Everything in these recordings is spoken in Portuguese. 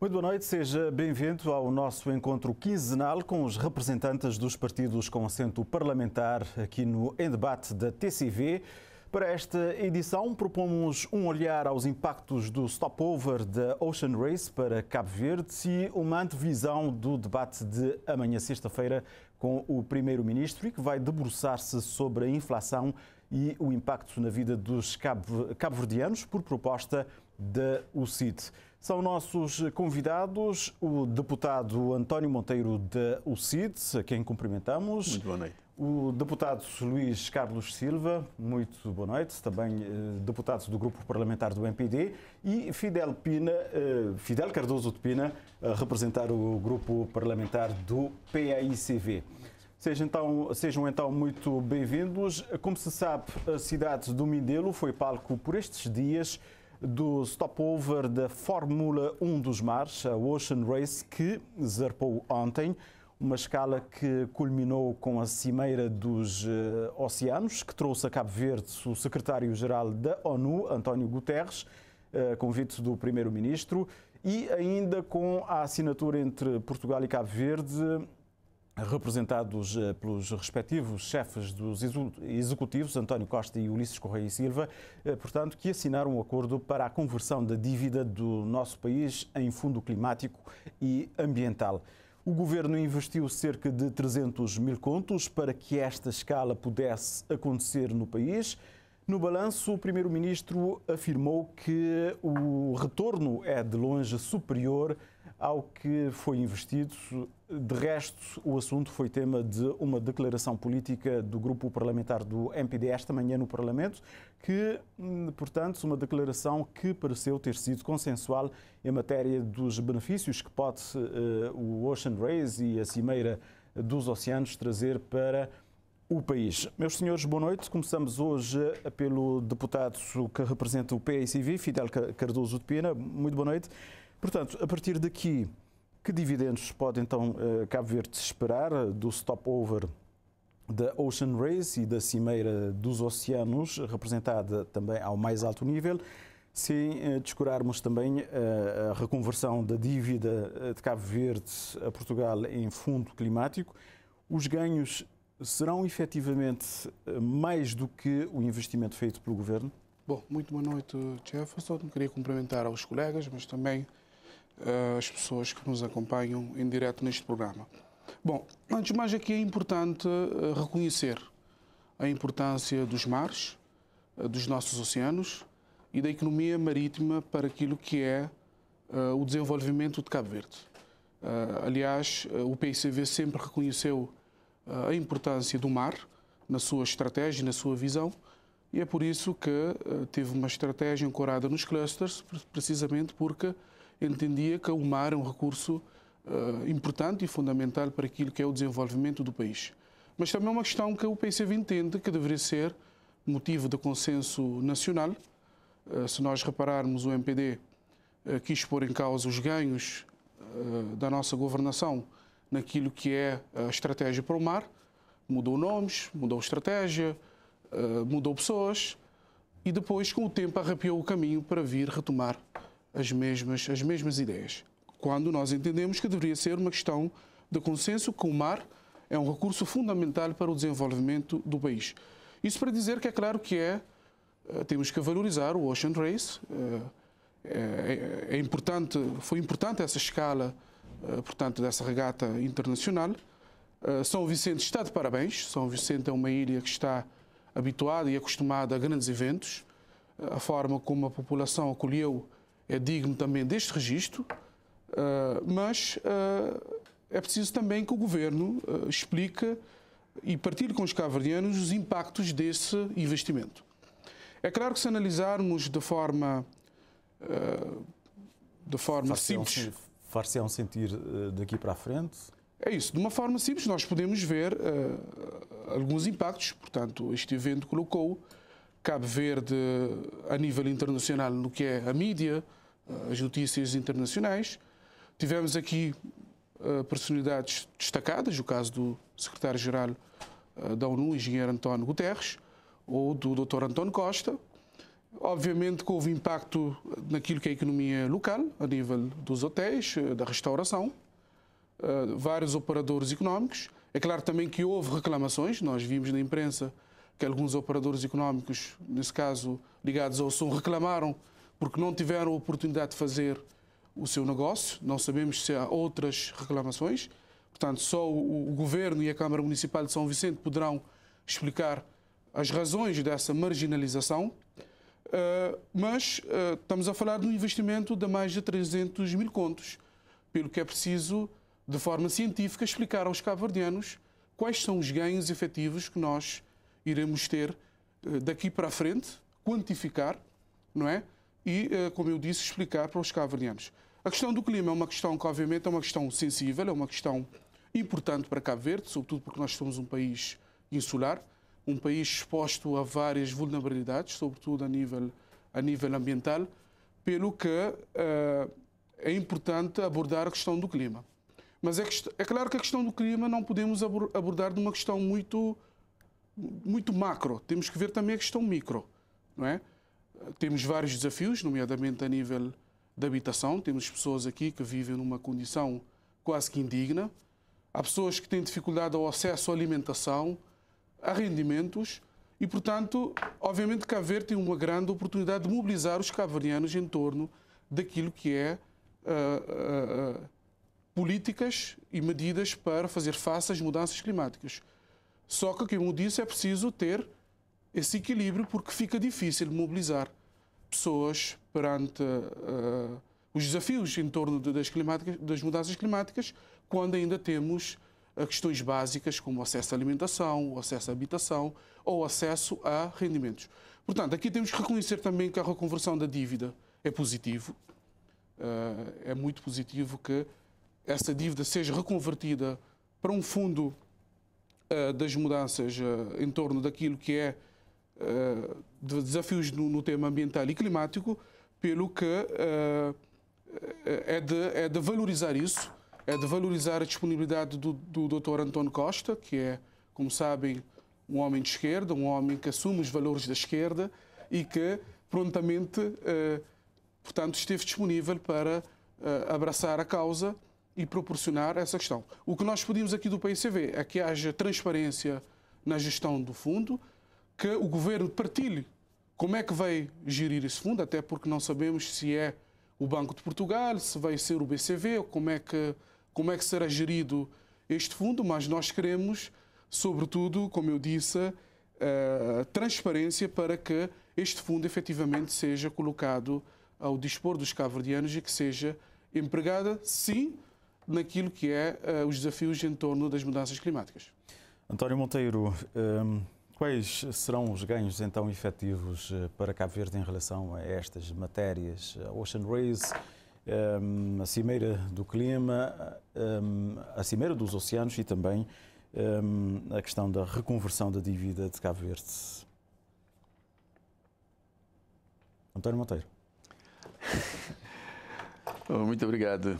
Muito boa noite, seja bem-vindo ao nosso encontro quinzenal com os representantes dos partidos com assento parlamentar aqui no Em Debate da TCV. Para esta edição, propomos um olhar aos impactos do stopover da Ocean Race para Cabo Verde e uma antevisão do debate de amanhã, sexta-feira, com o Primeiro-Ministro, e que vai debruçar-se sobre a inflação e o impacto na vida dos cabo-verdianos por proposta da UCID. São nossos convidados o deputado António Monteiro da UCID, a quem cumprimentamos. Muito boa noite. O deputado Luís Carlos Silva, muito boa noite, também deputado do Grupo Parlamentar do MPD, e Fidel Cardoso de Pina, a representar o Grupo Parlamentar do PAICV. Sejam então muito bem-vindos. Como se sabe, a cidade do Mindelo foi palco por estes dias do stopover da Fórmula 1 dos mares, a Ocean Race, que zarpou ontem. Uma escala que culminou com a Cimeira dos Oceanos, que trouxe a Cabo Verde o secretário-geral da ONU, António Guterres, a convite do primeiro-ministro, e ainda com a assinatura entre Portugal e Cabo Verde, representados pelos respectivos chefes dos executivos, António Costa e Ulisses Correia e Silva, portanto, que assinaram um acordo para a conversão da dívida do nosso país em fundo climático e ambiental. O governo investiu cerca de 300 mil contos para que esta escala pudesse acontecer no país. No balanço, o primeiro-ministro afirmou que o retorno é de longe superior ao que foi investido. De resto, o assunto foi tema de uma declaração política do grupo parlamentar do MPD esta manhã no Parlamento, que, portanto, uma declaração que pareceu ter sido consensual em matéria dos benefícios que pode o Ocean Race e a Cimeira dos Oceanos trazer para o país. Meus senhores, boa noite. Começamos hoje pelo deputado que representa o PAICV, Fidel Cardoso de Pina. Muito boa noite. Portanto, a partir daqui, que dividendos pode então Cabo Verde esperar do stopover da Ocean Race e da Cimeira dos Oceanos, representada também ao mais alto nível, sem descurarmos também a reconversão da dívida de Cabo Verde a Portugal em fundo climático? Os ganhos serão efetivamente mais do que o investimento feito pelo Governo? Bom, muito boa noite, Jefferson. Queria cumprimentar aos colegas, mas também as pessoas que nos acompanham em direto neste programa. Bom, antes de mais aqui é importante reconhecer a importância dos mares, dos nossos oceanos e da economia marítima para aquilo que é o desenvolvimento de Cabo Verde. Aliás, o PAICV sempre reconheceu a importância do mar na sua estratégia, na sua visão, e é por isso que teve uma estratégia ancorada nos clusters, precisamente porque entendia que o mar é um recurso importante e fundamental para aquilo que é o desenvolvimento do país. Mas também é uma questão que o PAICV entende que deveria ser motivo de consenso nacional. Se nós repararmos, o MPD quis pôr em causa os ganhos da nossa governação naquilo que é a estratégia para o mar, mudou nomes, mudou estratégia, mudou pessoas e depois, com o tempo, arrepiou o caminho para vir retomar as mesmas ideias. Quando nós entendemos que deveria ser uma questão de consenso, que o mar é um recurso fundamental para o desenvolvimento do país. Isso para dizer que é claro que temos que valorizar o Ocean Race. Foi importante essa escala, portanto, dessa regata internacional. São Vicente está de parabéns. São Vicente é uma ilha que está habituada e acostumada a grandes eventos. A forma como a população acolheu é digno também deste registro, mas é preciso também que o Governo explique e partilhe com os cabo-verdianos os impactos desse investimento. É claro que se analisarmos de forma simples... Far-se-ão sentir daqui para a frente? É isso. De uma forma simples, nós podemos ver alguns impactos. Portanto, este evento colocou Cabo Verde a nível internacional no que é a mídia, as notícias internacionais. Tivemos aqui personalidades destacadas, o caso do secretário-geral da ONU, engenheiro António Guterres, ou do Dr. António Costa. Obviamente que houve impacto naquilo que é a economia local, a nível dos hotéis, da restauração, vários operadores económicos. É claro também que houve reclamações, nós vimos na imprensa que alguns operadores económicos, nesse caso ligados ao som, reclamaram porque não tiveram a oportunidade de fazer o seu negócio. Não sabemos se há outras reclamações. Portanto, só o Governo e a Câmara Municipal de São Vicente poderão explicar as razões dessa marginalização. Mas estamos a falar de um investimento de mais de 300 mil contos, pelo que é preciso, de forma científica, explicar aos cabo-verdianos quais são os ganhos efetivos que nós iremos ter daqui para a frente, quantificar, não é? E, como eu disse, explicar para os cabo-verdianos. A questão do clima é uma questão que, obviamente, é uma questão sensível, é uma questão importante para Cabo Verde, sobretudo porque nós somos um país insular, um país exposto a várias vulnerabilidades, sobretudo a nível ambiental, pelo que é importante abordar a questão do clima. Mas é claro que a questão do clima não podemos abordar de uma questão muito macro. Temos que ver também a questão micro, não é? Temos vários desafios, nomeadamente a nível de habitação. Temos pessoas aqui que vivem numa condição quase que indigna. Há pessoas que têm dificuldade ao acesso à alimentação, a rendimentos e, portanto, obviamente Cabo Verde tem uma grande oportunidade de mobilizar os cabo-verdianos em torno daquilo que é políticas e medidas para fazer face às mudanças climáticas. Só que, como eu disse, é preciso ter esse equilíbrio porque fica difícil mobilizar pessoas perante os desafios em torno das mudanças climáticas quando ainda temos questões básicas como o acesso à alimentação, o acesso à habitação ou o acesso a rendimentos. Portanto, aqui temos que reconhecer também que a reconversão da dívida é positivo. É muito positivo que essa dívida seja reconvertida para um fundo das mudanças em torno daquilo que é de desafios no tema ambiental e climático, pelo que é de valorizar isso, é de valorizar a disponibilidade do Dr. António Costa, que é, como sabem, um homem de esquerda, um homem que assume os valores da esquerda e que prontamente, portanto, esteve disponível para abraçar a causa e proporcionar essa questão. O que nós pedimos aqui do PICV é que haja transparência na gestão do fundo, que o Governo partilhe como é que vai gerir esse fundo, até porque não sabemos se é o Banco de Portugal, se vai ser o BCV, ou como é que será gerido este fundo, mas nós queremos, sobretudo, como eu disse, transparência para que este fundo efetivamente seja colocado ao dispor dos cabo-verdianos e que seja empregada, sim, naquilo que é os desafios em torno das mudanças climáticas. António Monteiro, quais serão os ganhos então efetivos para Cabo Verde em relação a estas matérias? A Ocean Race, a Cimeira do Clima, a Cimeira dos Oceanos e também a questão da reconversão da dívida de Cabo Verde. António Monteiro. Muito obrigado.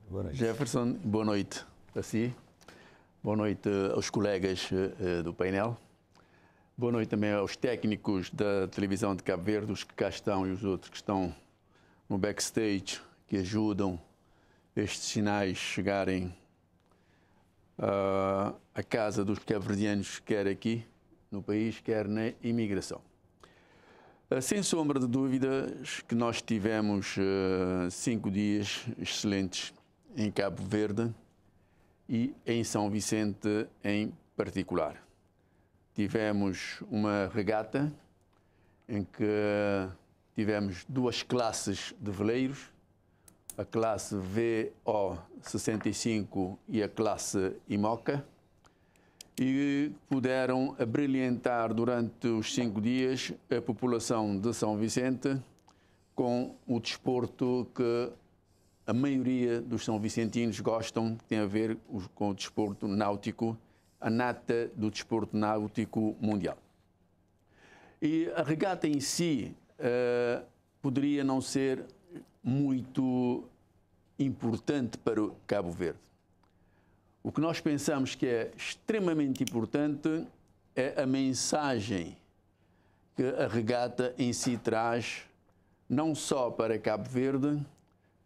Boa noite. Jefferson, boa noite a si. Boa noite aos colegas do painel. Boa noite também aos técnicos da televisão de Cabo Verde, os que cá estão e os outros que estão no backstage, que ajudam estes sinais chegarem à casa dos cabo-verdianos, quer aqui no país, quer na imigração. Sem sombra de dúvidas que nós tivemos 5 dias excelentes em Cabo Verde e em São Vicente em particular. Tivemos uma regata em que tivemos 2 classes de veleiros, a classe VO65 e a classe IMOCA, e puderam abrilhantar durante os 5 dias a população de São Vicente com o desporto que a maioria dos são vicentinos gostam, que tem a ver com o desporto náutico, a nata do desporto náutico mundial. E a regata em si poderia não ser muito importante para o Cabo Verde. O que nós pensamos que é extremamente importante é a mensagem que a regata em si traz, não só para Cabo Verde,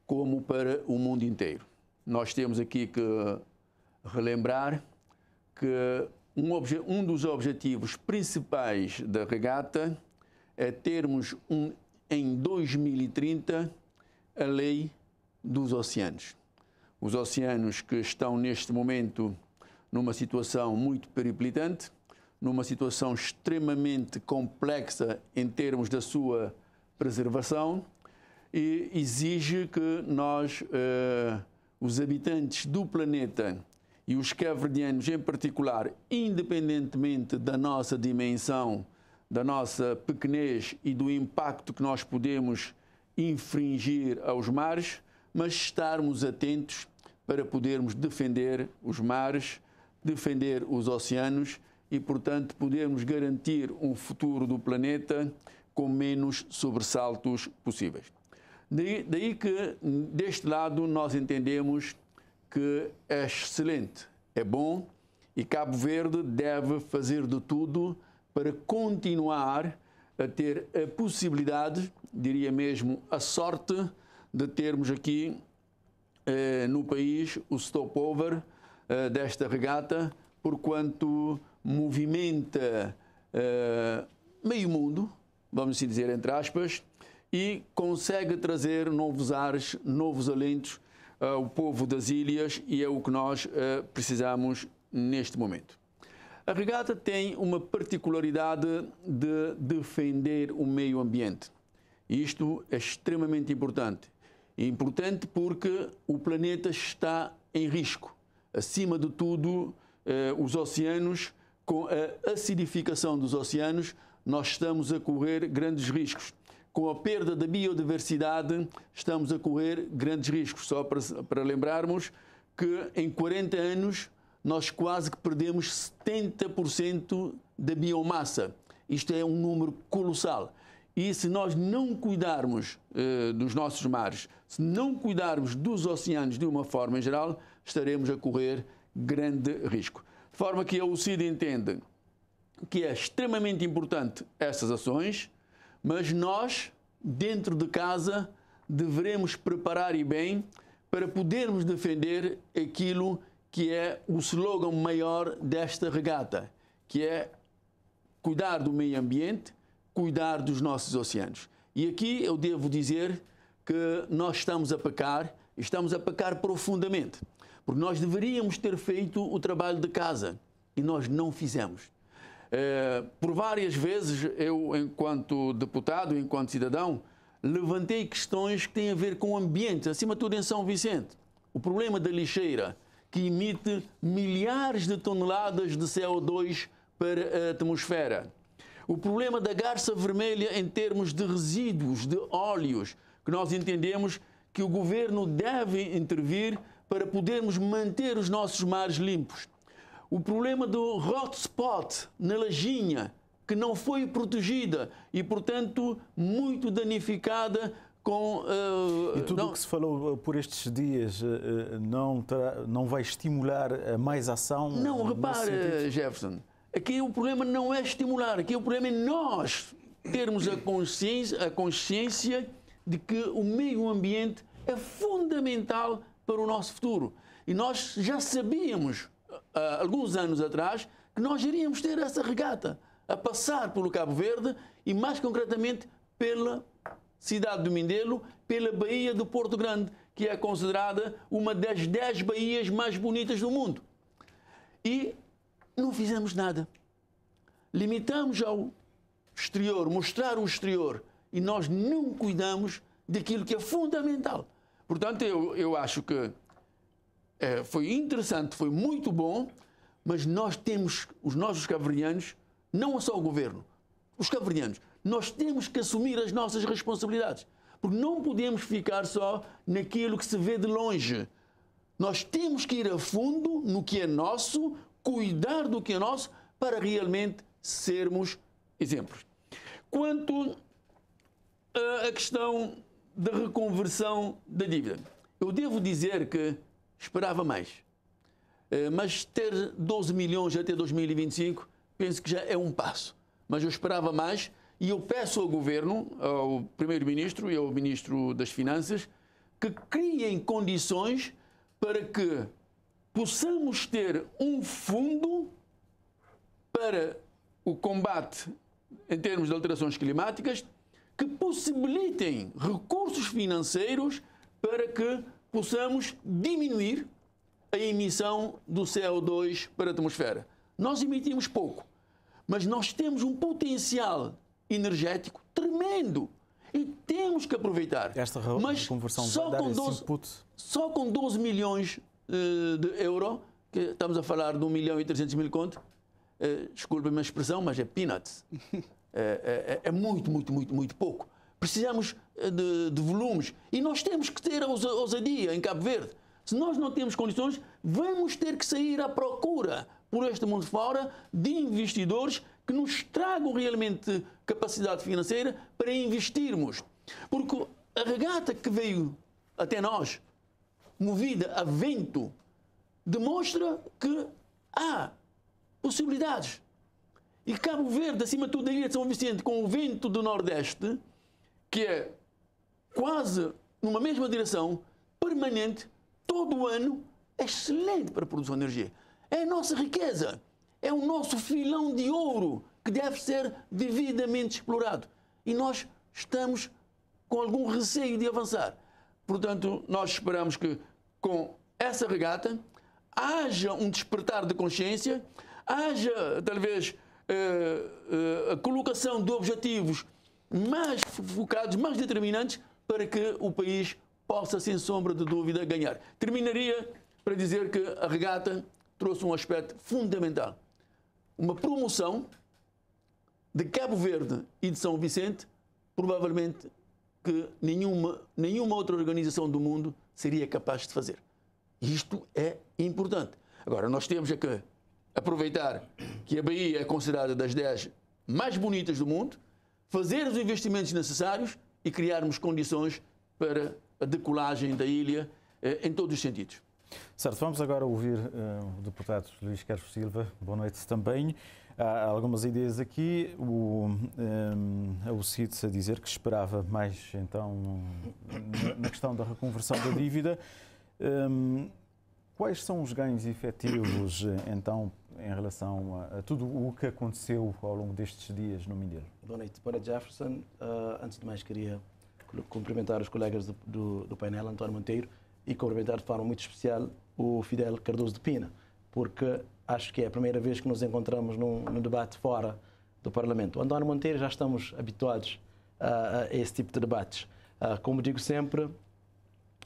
como para o mundo inteiro. Nós temos aqui que relembrar que um dos objetivos principais da regata é termos em 2030 a lei dos oceanos. Os oceanos que estão neste momento numa situação muito periclitante, numa situação extremamente complexa em termos da sua preservação, e exige que nós, os habitantes do planeta e os cabo-verdianos em particular, independentemente da nossa dimensão, da nossa pequenez e do impacto que nós podemos infringir aos mares, mas estarmos atentos para podermos defender os mares, defender os oceanos e, portanto, podermos garantir um futuro do planeta com menos sobressaltos possíveis. Daí que, deste lado, nós entendemos que é excelente, é bom, e Cabo Verde deve fazer de tudo para continuar a ter a possibilidade, diria mesmo a sorte, de termos aqui no país o stopover desta regata, porquanto movimenta meio mundo, vamos assim dizer entre aspas, e consegue trazer novos ares, novos alentos ao povo das ilhas, e é o que nós precisamos neste momento. A regata tem uma particularidade de defender o meio ambiente. Isto é extremamente importante. É importante porque o planeta está em risco. Acima de tudo, os oceanos, com a acidificação dos oceanos, nós estamos a correr grandes riscos. Com a perda da biodiversidade, estamos a correr grandes riscos. Só para lembrarmos que em 40 anos nós quase que perdemos 70% da biomassa. Isto é um número colossal. E se nós não cuidarmos dos nossos mares, se não cuidarmos dos oceanos de uma forma em geral, estaremos a correr grande risco. De forma que a UCID entende que é extremamente importante essas ações, mas nós, dentro de casa, devemos preparar e bem para podermos defender aquilo que é o slogan maior desta regata, que é cuidar do meio ambiente, cuidar dos nossos oceanos. E aqui eu devo dizer que nós estamos a pecar profundamente, porque nós deveríamos ter feito o trabalho de casa e nós não fizemos. Por várias vezes, eu, enquanto deputado, enquanto cidadão, levantei questões que têm a ver com o ambiente, acima de tudo em São Vicente. O problema da lixeira, que emite milhares de toneladas de CO2 para a atmosfera. O problema da garça vermelha em termos de resíduos, de óleos, que nós entendemos que o governo deve intervir para podermos manter os nossos mares limpos. O problema do hotspot na Lajinha, que não foi protegida e, portanto, muito danificada com... E tudo o que se falou por estes dias não vai estimular a mais ação? Não, repare, Jefferson, aqui o problema não é estimular, aqui o problema é nós termos a consciência de que o meio ambiente é fundamental para o nosso futuro. E nós já sabíamos, alguns anos atrás, que nós iríamos ter essa regata a passar pelo Cabo Verde e, mais concretamente, pela cidade do Mindelo, pela Baía do Porto Grande, que é considerada uma das 10 baías mais bonitas do mundo. E não fizemos nada. Limitamos ao exterior, mostrar o exterior, e nós não cuidamos daquilo que é fundamental. Portanto, eu acho que foi interessante, foi muito bom, mas nós temos, os nossos cabo-verdianos, não só o governo, os cabo-verdianos, nós temos que assumir as nossas responsabilidades, porque não podemos ficar só naquilo que se vê de longe. Nós temos que ir a fundo no que é nosso, cuidar do que é nosso, para realmente sermos exemplos. Quanto à questão da reconversão da dívida, eu devo dizer que esperava mais. Mas ter 12 milhões até 2025, penso que já é um passo. Mas eu esperava mais E eu peço ao Governo, ao Primeiro-Ministro e ao Ministro das Finanças, que criem condições para que possamos ter um fundo para o combate em termos de alterações climáticas que possibilitem recursos financeiros para que possamos diminuir a emissão do CO2 para a atmosfera. Nós emitimos pouco, mas nós temos um potencial energético tremendo e temos que aproveitar. Esta conversão só vai dar com esse 12, input. só com 12 milhões de euros, que estamos a falar de 1.300.000 conto, desculpe-me a expressão, mas é peanuts. É muito, muito, muito, muito pouco. Precisamos de volumes. E nós temos que ter a ousadia em Cabo Verde. Se nós não temos condições, vamos ter que sair à procura por este mundo fora de investidores que nos tragam realmente capacidade financeira para investirmos. Porque a regata que veio até nós, movida a vento, demonstra que há possibilidades. E Cabo Verde, acima de tudo, a ilha de São Vicente, com o vento do Nordeste, que é quase numa mesma direção, permanente, todo o ano, é excelente para a produção de energia. É a nossa riqueza, é o nosso filão de ouro que deve ser devidamente explorado. E nós estamos com algum receio de avançar. Portanto, nós esperamos que com essa regata haja um despertar de consciência, haja talvez a colocação de objetivos mais focados, mais determinantes para que o país possa, sem sombra de dúvida, ganhar. Terminaria para dizer que a regata trouxe um aspecto fundamental. Uma promoção de Cabo Verde e de São Vicente, provavelmente que nenhuma outra organização do mundo seria capaz de fazer. Isto é importante. Agora, nós temos que aproveitar que a Bahia é considerada das 10 mais bonitas do mundo, fazer os investimentos necessários e criarmos condições para a decolagem da ilha em todos os sentidos. Certo, vamos agora ouvir o deputado Luís Carlos Silva. Boa noite também. Há algumas ideias aqui. O CIDS a dizer que esperava mais, então, na questão da reconversão da dívida. Quais são os ganhos efetivos, então, em relação a tudo o que aconteceu ao longo destes dias no Mindelo? Boa noite, Jefferson. Antes de mais, queria cumprimentar os colegas do painel, António Monteiro, e cumprimentar de forma muito especial o Fidel Cardoso de Pina, porque acho que é a primeira vez que nos encontramos num debate fora do Parlamento. O António Monteiro, já estamos habituados a esse tipo de debates. Como digo sempre,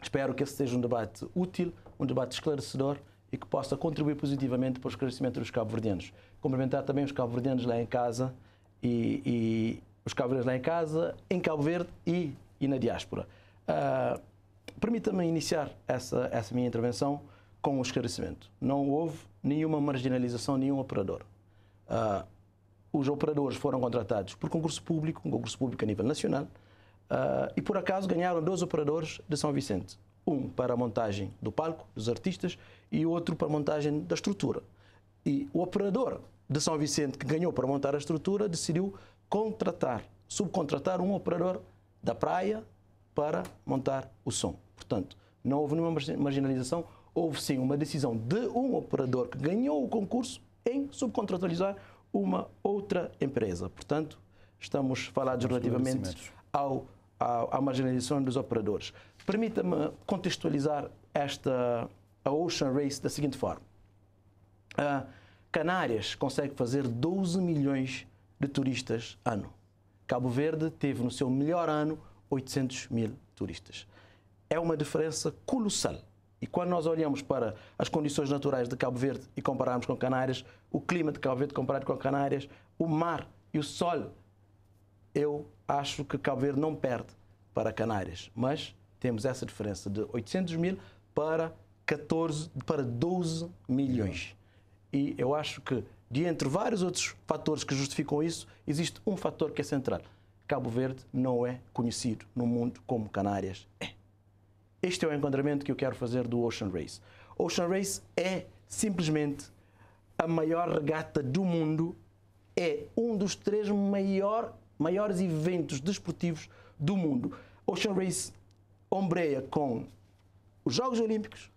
espero que esse seja um debate útil, um debate esclarecedor e que possa contribuir positivamente para o esclarecimento dos cabo-verdianos. Cumprimentar também os cabo-verdianos lá em casa e os cabo-verdianos lá em casa, em Cabo Verde e na diáspora. Permita-me iniciar essa minha intervenção com um esclarecimento. Não houve nenhuma marginalização, nenhum operador. Os operadores foram contratados por concurso público, um concurso público a nível nacional, e por acaso ganharam 2 operadores de São Vicente. Um para a montagem do palco, dos artistas, e outro para a montagem da estrutura. E o operador de São Vicente que ganhou para montar a estrutura decidiu subcontratar um operador da praia para montar o som. Portanto, não houve nenhuma marginalização, houve sim uma decisão de um operador que ganhou o concurso em subcontratalizar uma outra empresa. Portanto, estamos falados relativamente à marginalização dos operadores. Permita-me contextualizar a Ocean Race da seguinte forma. Canárias consegue fazer 12 milhões de turistas ano. Cabo Verde teve no seu melhor ano 800 mil turistas. É uma diferença colossal. E quando nós olhamos para as condições naturais de Cabo Verde e compararmos com Canárias, o clima de Cabo Verde comparado com Canárias, o mar e o sol, eu acho que Cabo Verde não perde para Canárias. Mas temos essa diferença de 800 mil para 12 milhões. E eu acho que, de entre vários outros fatores que justificam isso, existe um fator que é central. Cabo Verde não é conhecido no mundo como Canárias é. Este é o enquadramento que eu quero fazer do Ocean Race. Ocean Race é simplesmente a maior regata do mundo, é um dos 3 maiores eventos desportivos do mundo. Ocean Race ombreia com os Jogos Olímpicos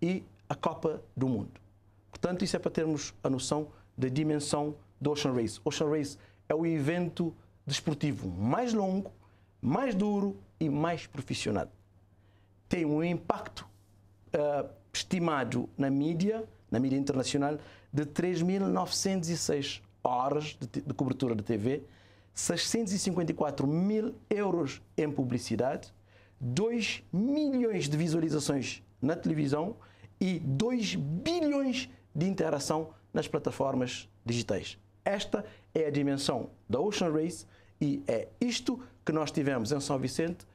e a Copa do Mundo. Portanto, isso é para termos a noção da dimensão do Ocean Race. Ocean Race é o evento desportivo mais longo, mais duro e mais profissional. Tem um impacto estimado na mídia internacional, de 3.906 horas de cobertura de TV, 654 mil euros em publicidade, 2 milhões de visualizações na televisão e 2 bilhões de interação nas plataformas digitais. Esta é a dimensão da Ocean Race e é isto que nós tivemos em São Vicente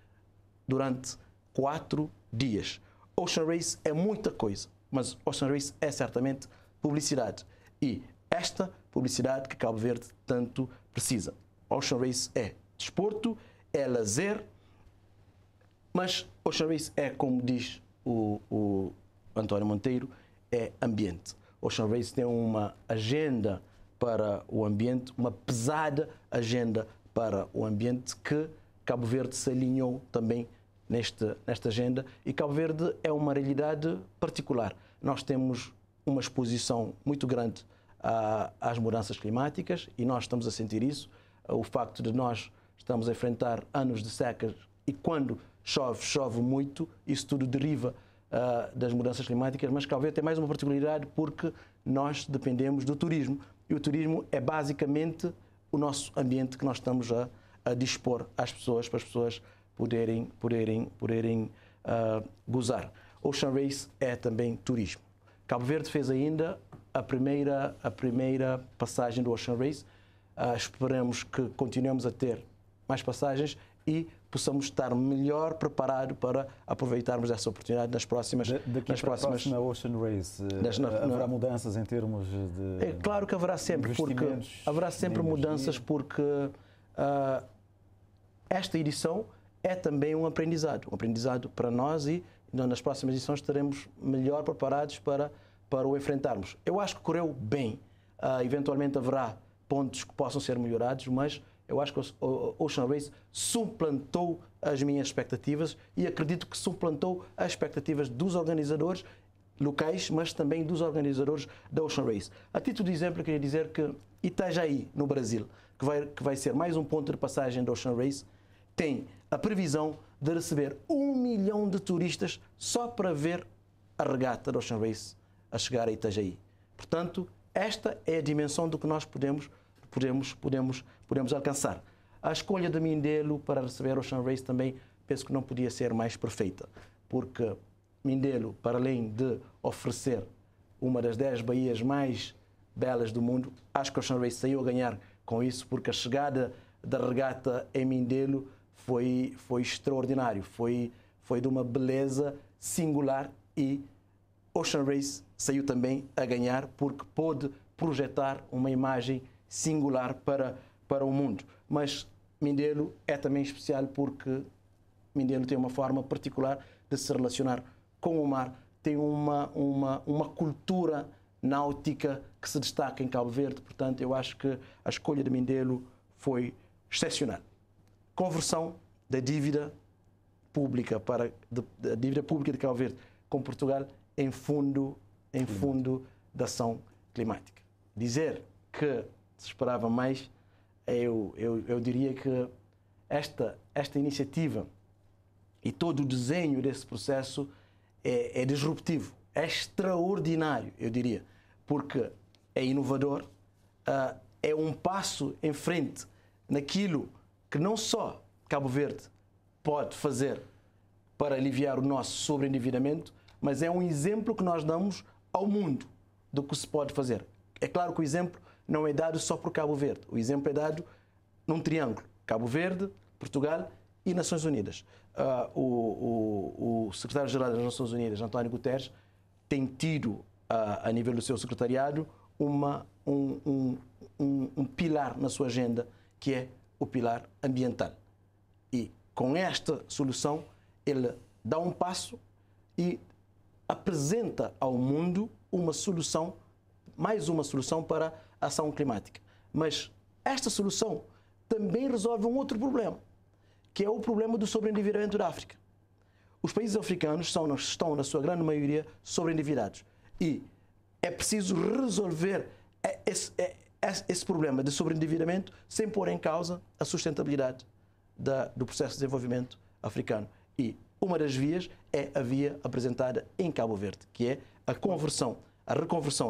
durante 4 dias. Ocean Race é muita coisa, mas Ocean Race é certamente publicidade. E esta publicidade que Cabo Verde tanto precisa. Ocean Race é desporto, é lazer, mas Ocean Race é, como diz o António Monteiro, é ambiente. Ocean Race tem uma agenda para o ambiente, uma pesada agenda para o ambiente que Cabo Verde se alinhou também nesta agenda, e Cabo Verde é uma realidade particular. Nós temos uma exposição muito grande às mudanças climáticas e nós estamos a sentir isso. O facto de nós estamos a enfrentar anos de secas e quando chove muito, isso tudo deriva das mudanças climáticas, mas Cabo Verde tem mais uma particularidade porque nós dependemos do turismo e o turismo é basicamente o nosso ambiente que nós estamos a dispor às pessoas, para as pessoas poderem gozar. Ocean Race é também turismo. Cabo Verde fez ainda a primeira passagem do Ocean Race. Esperamos que continuemos a ter mais passagens e possamos estar melhor preparados para aproveitarmos essa oportunidade nas próximas... Daqui para a próxima Ocean Race, haverá mudanças em termos de... É claro que haverá sempre, mudanças porque esta edição é também um aprendizado para nós e nas próximas edições estaremos melhor preparados para o enfrentarmos. Eu acho que correu bem, eventualmente haverá pontos que possam ser melhorados, mas eu acho que o Ocean Race suplantou as minhas expectativas e acredito que suplantou as expectativas dos organizadores locais, mas também dos organizadores da Ocean Race. A título de exemplo, eu queria dizer que Itajaí, no Brasil, que vai ser mais um ponto de passagem da Ocean Race, tem a previsão de receber 1 milhão de turistas só para ver a regata da Ocean Race a chegar a Itajaí. Portanto, esta é a dimensão do que nós podemos alcançar. A escolha de Mindelo para receber a Ocean Race também penso que não podia ser mais perfeita, porque Mindelo, para além de oferecer uma das 10 baías mais belas do mundo, acho que a Ocean Race saiu a ganhar com isso, porque a chegada da regata em Mindelo foi extraordinário, foi de uma beleza singular e Ocean Race saiu também a ganhar porque pôde projetar uma imagem singular para o mundo. Mas Mindelo é também especial porque Mindelo tem uma forma particular de se relacionar com o mar, tem uma cultura náutica que se destaca em Cabo Verde, portanto eu acho que a escolha de Mindelo foi excepcional. Conversão da dívida pública da dívida pública de Cabo Verde com Portugal em fundo de ação climática. Dizer que se esperava mais, eu diria que esta iniciativa e todo o desenho desse processo é disruptivo, é extraordinário, eu diria, porque é inovador, é um passo em frente naquilo que não só Cabo Verde pode fazer para aliviar o nosso sobreendividamento, mas é um exemplo que nós damos ao mundo do que se pode fazer. É claro que o exemplo não é dado só por Cabo Verde, o exemplo é dado num triângulo, Cabo Verde, Portugal e Nações Unidas. O secretário-geral das Nações Unidas, António Guterres, tem tido, a nível do seu secretariado, um pilar na sua agenda, que é o pilar ambiental. E com esta solução, ele dá um passo e apresenta ao mundo mais uma solução para a ação climática. Mas esta solução também resolve um outro problema, que é o problema do sobreendividamento da África. Os países africanos estão, na sua grande maioria, sobreendividados. E é preciso resolver esse problema de sobreendividamento sem pôr em causa a sustentabilidade do processo de desenvolvimento africano. E uma das vias é a via apresentada em Cabo Verde, que é a reconversão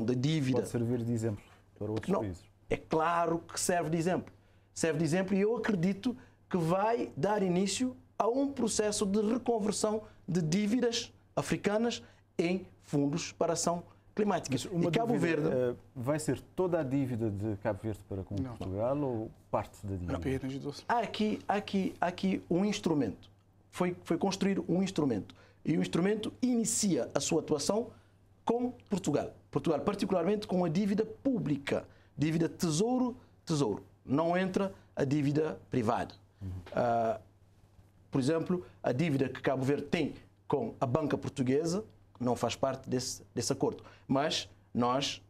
da dívida. Pode servir de exemplo para outros países. É claro que serve de exemplo. Serve de exemplo e eu acredito que vai dar início a um processo de reconversão de dívidas africanas em fundos para ação climática. E Cabo Verde vai ser toda a dívida de Cabo Verde para com Portugal ou parte da dívida? Há aqui um instrumento. Foi construído um instrumento. E o instrumento inicia a sua atuação com Portugal. Portugal, particularmente com a dívida pública. Dívida tesouro. Não entra a dívida privada. Por exemplo, a dívida que Cabo Verde tem com a banca portuguesa não faz parte desse acordo. Mas nós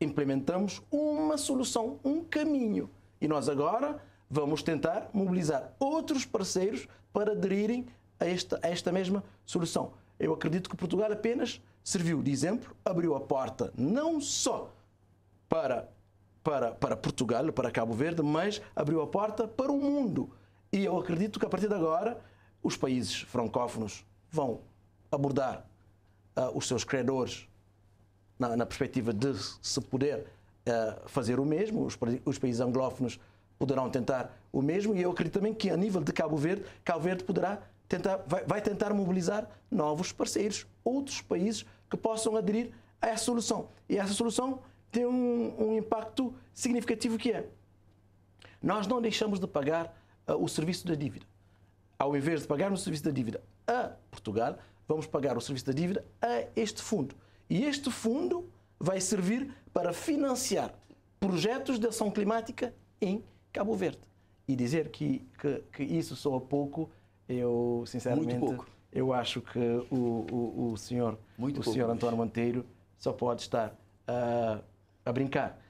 implementamos uma solução, um caminho. E nós agora vamos tentar mobilizar outros parceiros para aderirem a esta mesma solução. Eu acredito que Portugal apenas serviu de exemplo, abriu a porta não só para Portugal, para Cabo Verde, mas abriu a porta para o mundo. E eu acredito que a partir de agora os países francófonos vão abordar os seus credores na perspectiva de se poder fazer o mesmo. Os países anglófonos poderão tentar o mesmo e eu acredito também que a nível de Cabo Verde vai tentar mobilizar novos parceiros, outros países que possam aderir a essa solução. E essa solução tem um impacto significativo que é: nós não deixamos de pagar o serviço da dívida. Ao invés de pagar o serviço da dívida a Portugal, vamos pagar o serviço da dívida a este fundo. E este fundo vai servir para financiar projetos de ação climática em Cabo Verde. E dizer que isso soa pouco, eu sinceramente eu acho que o senhor António Monteiro só pode estar a brincar.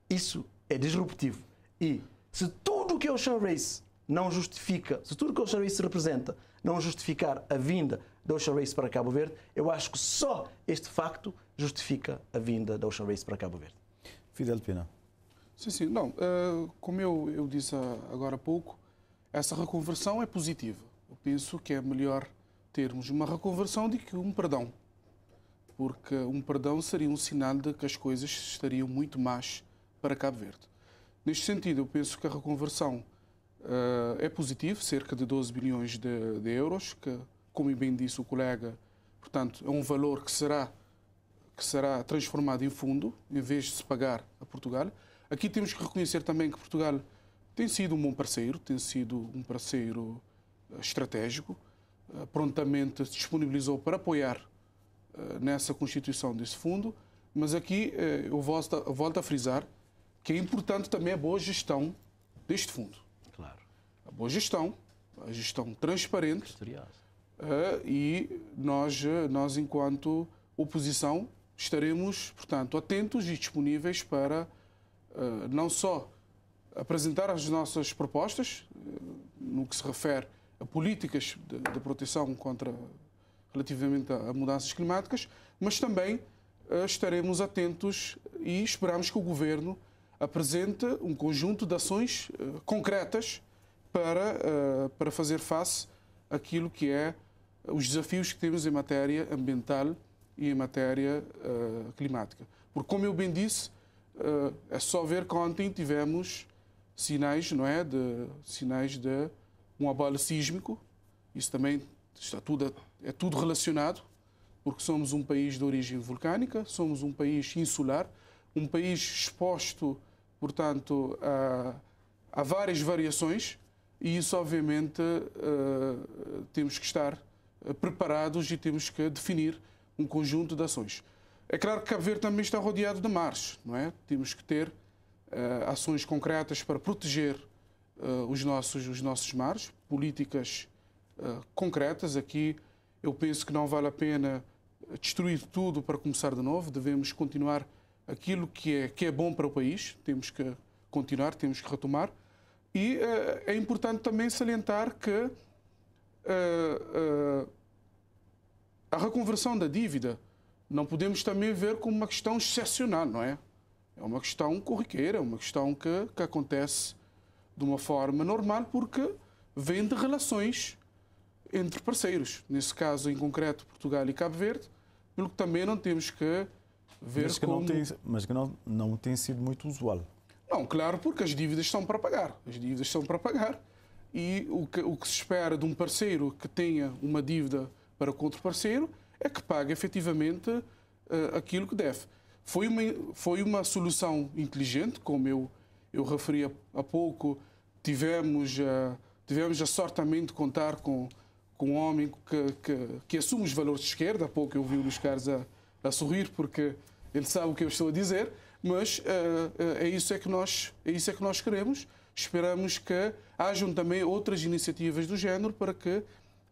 Isso é disruptivo. E se tudo o que é Ocean Race não justifica, se tudo o que o Ocean Race representa não justificar a vinda da Ocean Race para Cabo Verde, eu acho que só este facto justifica a vinda da Ocean Race para Cabo Verde. Fidel Pina. Sim. Não, como eu disse agora há pouco, essa reconversão é positiva. Eu penso que é melhor termos uma reconversão do que um perdão. Porque um perdão seria um sinal de que as coisas estariam muito más para Cabo Verde. Neste sentido, eu penso que a reconversão é positiva, cerca de 12 bilhões de euros, que, como bem disse o colega, portanto, é um valor que será transformado em fundo, em vez de se pagar a Portugal. Aqui temos que reconhecer também que Portugal tem sido um bom parceiro, tem sido um parceiro estratégico, prontamente se disponibilizou para apoiar nessa constituição desse fundo, mas aqui eu volto a frisar que é importante também a boa gestão deste fundo. Claro. A boa gestão, a gestão transparente, e nós, enquanto oposição, estaremos, portanto, atentos e disponíveis para não só apresentar as nossas propostas no que se refere a políticas de proteção relativamente a mudanças climáticas, mas também estaremos atentos e esperamos que o Governo apresente um conjunto de ações concretas para fazer face àquilo que é os desafios que temos em matéria ambiental e em matéria climática. Porque, como eu bem disse, é só ver que ontem tivemos sinais, não é, sinais de um abalo sísmico. Isso também é tudo relacionado, porque somos um país de origem vulcânica, somos um país insular, um país exposto, portanto, a várias variações, e isso, obviamente, temos que estar preparados e temos que definir um conjunto de ações. É claro que Cabo Verde também está rodeado de mares, não é? Temos que ter ações concretas para proteger os nossos mares, políticas concretas. Aqui eu penso que não vale a pena destruir tudo para começar de novo, devemos continuar aquilo que é bom para o país, temos que continuar, temos que retomar, E é importante também salientar que a reconversão da dívida não podemos também ver como uma questão excepcional, não é? É uma questão corriqueira, é uma questão que acontece de uma forma normal porque vem de relações entre parceiros. Nesse caso, em concreto, Portugal e Cabo Verde, pelo que também não temos que ver como... Mas que não tem sido muito usual. Não, claro, porque as dívidas são para pagar. As dívidas são para pagar. E o que se espera de um parceiro que tenha uma dívida para com outro parceiro é que pague efetivamente aquilo que deve. Foi uma solução inteligente, como eu referi há pouco. Tivemos a sorte também de contar com um homem que assume os valores de esquerda. Há pouco eu vi o Luís Carlos a sorrir porque ele sabe o que eu estou a dizer, mas é isso que nós queremos. Esperamos que hajam também outras iniciativas do género para que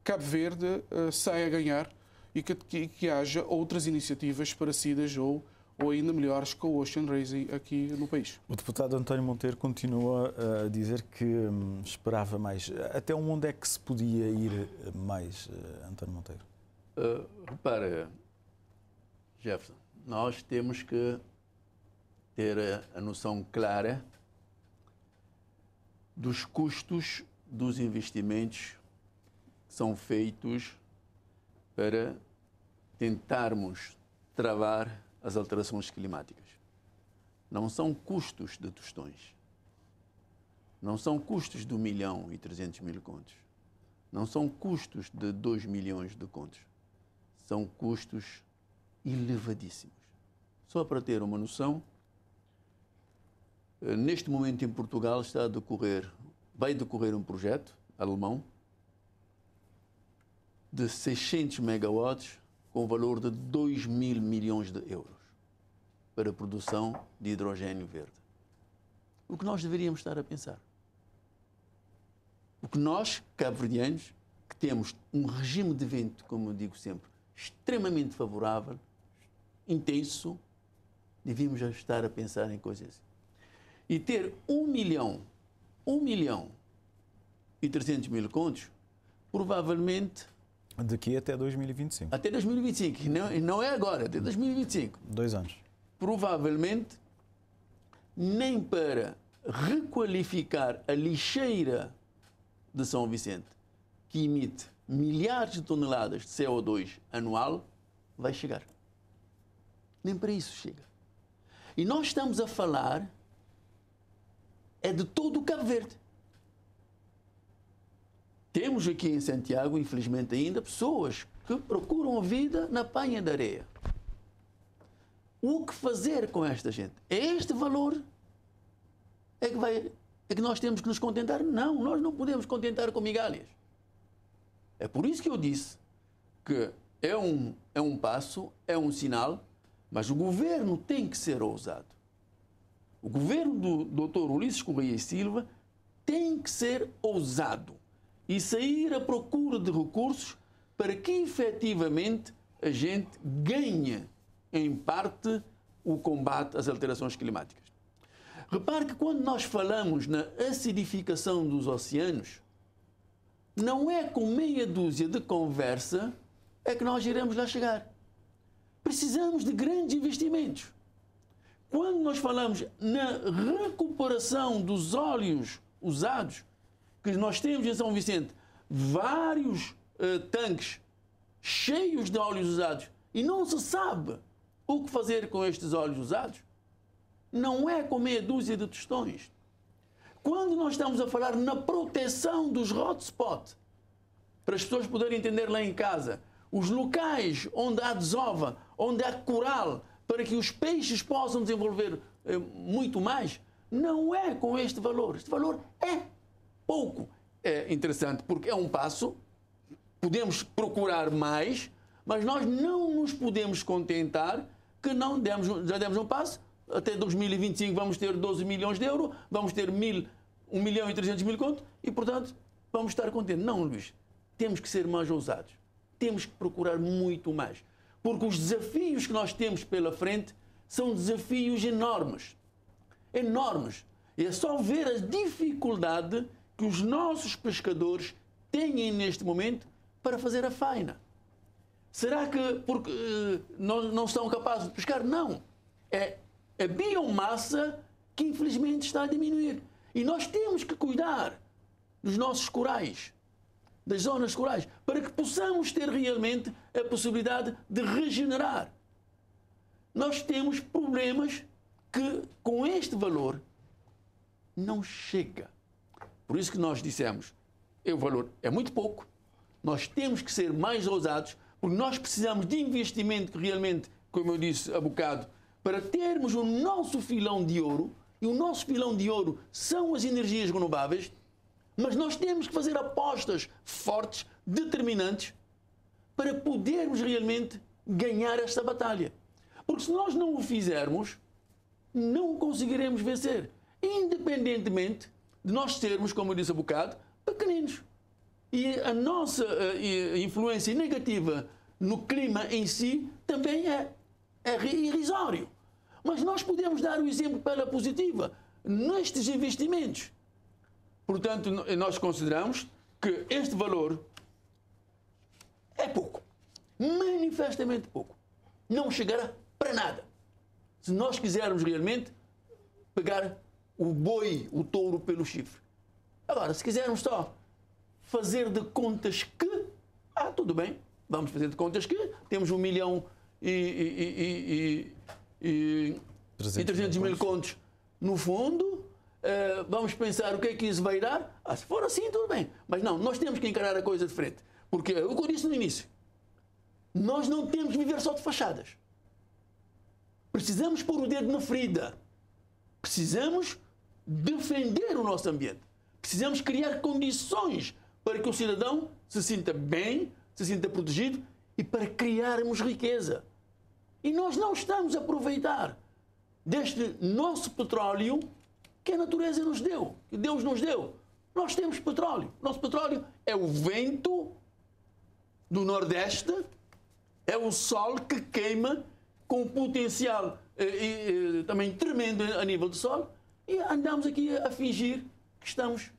Cabo Verde saia a ganhar e que haja outras iniciativas parecidas ou ainda melhores com o Ocean Race aqui no país. O deputado António Monteiro continua a dizer que esperava mais. Até onde é que se podia ir mais, António Monteiro? Repara, Jefferson, nós temos que ter a noção clara dos custos dos investimentos que são feitos para tentarmos travar as alterações climáticas. Não são custos de tostões. Não são custos de 1.300.000 contos. Não são custos de 2 milhões de contos. São custos elevadíssimos. Só para ter uma noção, neste momento em Portugal vai decorrer um projeto alemão de 600 megawatts com valor de 2.000 milhões de euros para a produção de hidrogênio verde. O que nós deveríamos estar a pensar? O que nós, cabo-verdianos, que temos um regime de vento, como eu digo sempre, extremamente favorável, intenso, devíamos já estar a pensar em coisas assim. E ter 1.300.000 contos, provavelmente... Daqui até 2025. Até 2025, e não é agora, até 2025. 2 anos. Provavelmente, nem para requalificar a lixeira de São Vicente, que emite milhares de toneladas de CO2 anual, vai chegar. Nem para isso chega. E nós estamos a falar de todo o Cabo Verde. Temos aqui em Santiago, infelizmente ainda, pessoas que procuram a vida na panha de areia. O que fazer com esta gente? É este valor que nós temos que nos contentar? Não, nós não podemos contentar com migalhas. É por isso que eu disse que é um passo, é um sinal, mas o governo tem que ser ousado. O governo do Dr. Ulisses Correia e Silva tem que ser ousado e sair à procura de recursos para que efetivamente a gente ganhe, em parte, o combate às alterações climáticas. Repare que quando nós falamos na acidificação dos oceanos, não é com meia dúzia de conversa que nós iremos lá chegar. Precisamos de grandes investimentos. Quando nós falamos na recuperação dos óleos usados, que nós temos em São Vicente vários tanques cheios de óleos usados e não se sabe o que fazer com estes óleos usados, não é com meia dúzia de tostões. Quando nós estamos a falar na proteção dos hotspots, para as pessoas poderem entender lá em casa, os locais onde há desova, onde há coral, para que os peixes possam desenvolver muito mais, não é com este valor. Este valor é pouco. É interessante porque é um passo, podemos procurar mais, mas nós não nos podemos contentar que já demos um passo, até 2025 vamos ter 12 milhões de euros, vamos ter 1.300.000 contos e, portanto, vamos estar contentes. Não, Luís, temos que ser mais ousados, temos que procurar muito mais, porque os desafios que nós temos pela frente são desafios enormes, enormes. E é só ver a dificuldade que os nossos pescadores têm neste momento para fazer a faina. Será que porque não são capazes de pescar? Não. É a biomassa que infelizmente está a diminuir. E nós temos que cuidar dos nossos corais, das zonas corais, para que possamos ter realmente a possibilidade de regenerar. Nós temos problemas que com este valor não chega. Por isso que nós dissemos, o valor é muito pouco, nós temos que ser mais ousados, porque nós precisamos de investimento que realmente, como eu disse há bocado, para termos o nosso filão de ouro, e o nosso filão de ouro são as energias renováveis, mas nós temos que fazer apostas fortes, determinantes, para podermos realmente ganhar esta batalha. Porque se nós não o fizermos, não conseguiremos vencer, independentemente de nós sermos, como eu disse há bocado, pequeninos. E a nossa influência negativa no clima em si também é irrisório. Mas nós podemos dar o exemplo pela positiva nestes investimentos. Portanto, nós consideramos que este valor é pouco, manifestamente pouco. Não chegará para nada. Se nós quisermos realmente pegar o boi, o touro pelo chifre. Agora, se quisermos só fazer de contas que, tudo bem, vamos fazer de contas que temos 1 milhão e 300 mil contos no fundo, vamos pensar o que é que isso vai dar. Se for assim, tudo bem. Mas não, nós temos que encarar a coisa de frente. Porque, o que eu disse no início, nós não temos que viver só de fachadas. Precisamos pôr o dedo na ferida. Precisamos defender o nosso ambiente. Precisamos criar condições para que o cidadão se sinta bem, se sinta protegido e para criarmos riqueza. E nós não estamos a aproveitar deste nosso petróleo que a natureza nos deu, que Deus nos deu. Nós temos petróleo. Nosso petróleo é o vento do Nordeste, é o sol que queima com potencial também tremendo a nível do sol, e andamos aqui a fingir que estamos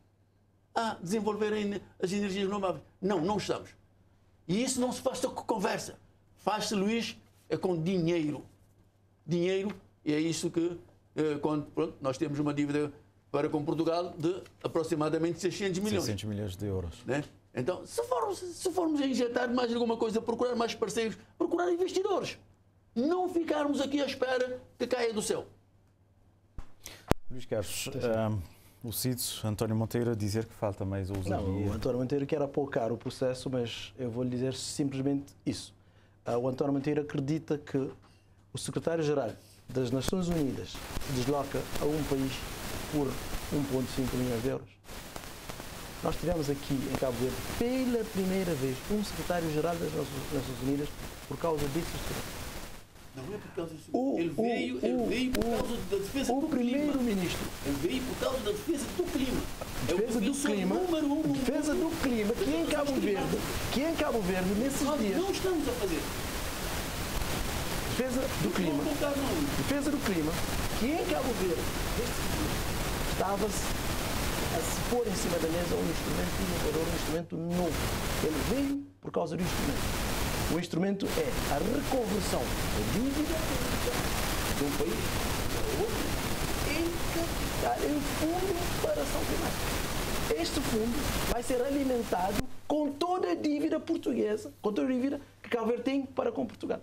a desenvolver as energias renováveis. Não, não estamos. E isso não se faz só com conversa. Faz-se, Luís, com dinheiro. Dinheiro, e é isso que nós temos uma dívida para com Portugal de aproximadamente 600 milhões. 600 milhões de euros. Né? Então, se formos a injetar mais alguma coisa, procurar mais parceiros, procurar investidores. Não ficarmos aqui à espera que caia do céu. Luís Queiroz, o CID, António Monteiro, a dizer que falta mais ousadia. Não, o António Monteiro quer apocar o processo, mas eu vou lhe dizer simplesmente isso. O António Monteiro acredita que o secretário-geral das Nações Unidas se desloca a um país por 1,5 milhões de euros. Nós tivemos aqui em Cabo Verde, pela primeira vez, um secretário-geral das Nações Unidas por causa disso. Não é por causa disso. Ele veio por causa da defesa do clima. O primeiro-ministro. Ele veio por causa da defesa do clima. Defesa do clima. Defesa do clima, que em Cabo Verde, nesses dias. Nós não estamos a fazer. Defesa do clima. Defesa do clima, que em Cabo Verde, estava-se a se pôr em cima da mesa um instrumento inovador, um instrumento novo. Ele veio por causa do instrumento. O instrumento é a reconversão da dívida de um país para outro em fundo para a ação climática. Este fundo vai ser alimentado com toda a dívida portuguesa, com toda a dívida que Cabo Verde tem para com Portugal,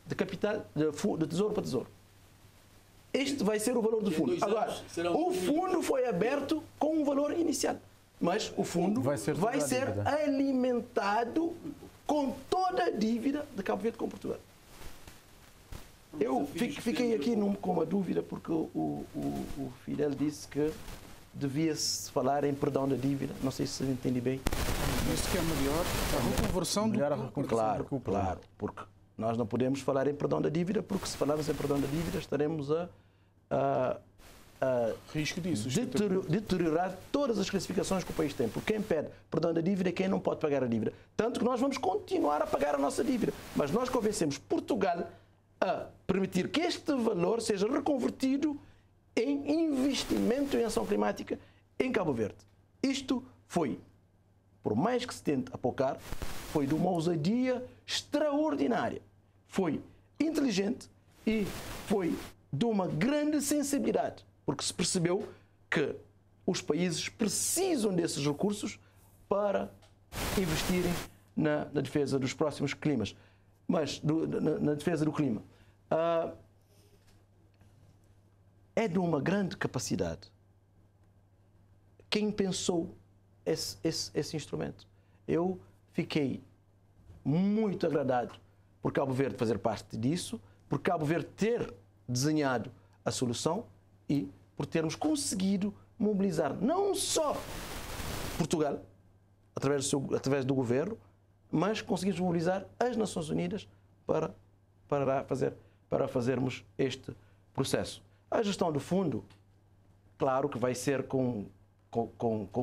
de capital, de tesouro para tesouro. Este vai ser o valor do fundo. Agora, o fundo foi aberto com um valor inicial, mas o fundo vai ser alimentado com toda a dívida de Cabo Verde com Portugal. Eu fiquei aqui com uma dúvida, porque o Fidel disse que devia-se falar em perdão da dívida. Não sei se entendi bem. Isso que é melhor, a reconversão do... Claro, porque nós não podemos falar em perdão da dívida, porque se falarmos em perdão da dívida estaremos a risco disso, deteriorar todas as classificações que o país tem. Porque quem pede perdão da dívida é quem não pode pagar a dívida. Tanto que nós vamos continuar a pagar a nossa dívida. Mas nós convencemos Portugal a permitir que este valor seja reconvertido em investimento em ação climática em Cabo Verde. Isto foi, por mais que se tente apocar, foi de uma ousadia extraordinária. Foi inteligente e foi de uma grande sensibilidade, porque se percebeu que os países precisam desses recursos para investirem na defesa dos próximos climas, mas na defesa do clima. É de uma grande capacidade. Quem pensou esse instrumento? Eu fiquei muito agradado por Cabo Verde fazer parte disso, por Cabo Verde ter desenhado a solução e por termos conseguido mobilizar não só Portugal, através do governo, mas conseguimos mobilizar as Nações Unidas para fazermos este processo. A gestão do fundo, claro que vai ser com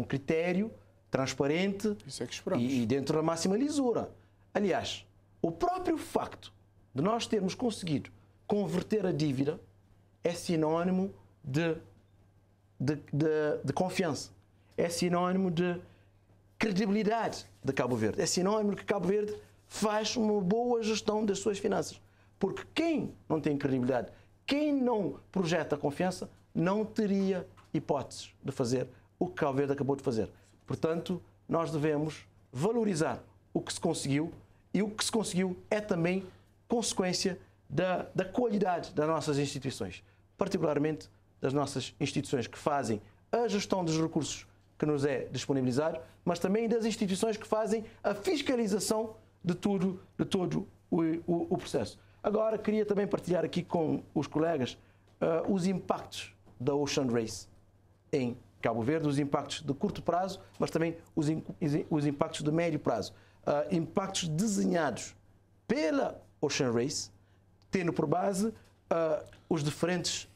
critério, transparente. Isso é que esperamos. E dentro da máxima lisura. Aliás, o próprio facto de nós termos conseguido converter a dívida é sinónimo de confiança, é sinónimo de credibilidade de Cabo Verde, é sinónimo que Cabo Verde faz uma boa gestão das suas finanças. Porque quem não tem credibilidade, quem não projeta confiança, não teria hipóteses de fazer o que Cabo Verde acabou de fazer. Portanto, nós devemos valorizar o que se conseguiu, e o que se conseguiu é também consequência da qualidade das nossas instituições, particularmente das nossas instituições que fazem a gestão dos recursos que nos é disponibilizado, mas também das instituições que fazem a fiscalização de todo o processo. Agora, queria também partilhar aqui com os colegas os impactos da Ocean Race em Cabo Verde, os impactos de curto prazo, mas também os impactos de médio prazo. Impactos desenhados pela Ocean Race, tendo por base os diferentes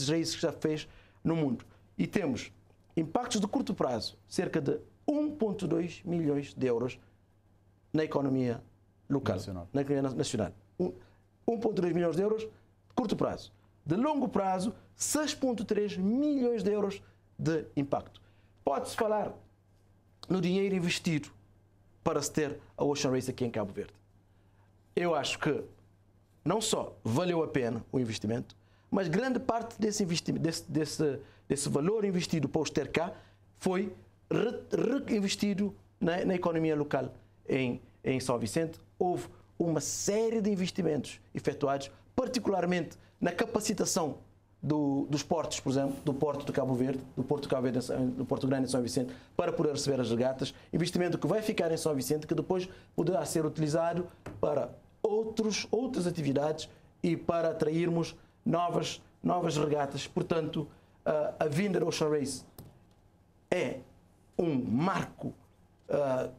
races que já fez no mundo. E temos impactos de curto prazo, cerca de 1,2 milhões de euros na economia local, na economia nacional. 1,2 milhões de euros de curto prazo. De longo prazo, 6,3 milhões de euros de impacto. Pode-se falar no dinheiro investido para se ter a Ocean Race aqui em Cabo Verde. Eu acho que não só valeu a pena o investimento, mas grande parte desse valor investido para os ter cá foi reinvestido na economia local em São Vicente. Houve uma série de investimentos efetuados, particularmente na capacitação dos portos, por exemplo, do Porto de Cabo Verde, do Porto Grande em São Vicente, para poder receber as regatas. Investimento que vai ficar em São Vicente, que depois poderá ser utilizado para outras atividades e para atrairmos novas regatas. Portanto, a vinda da Ocean Race é um marco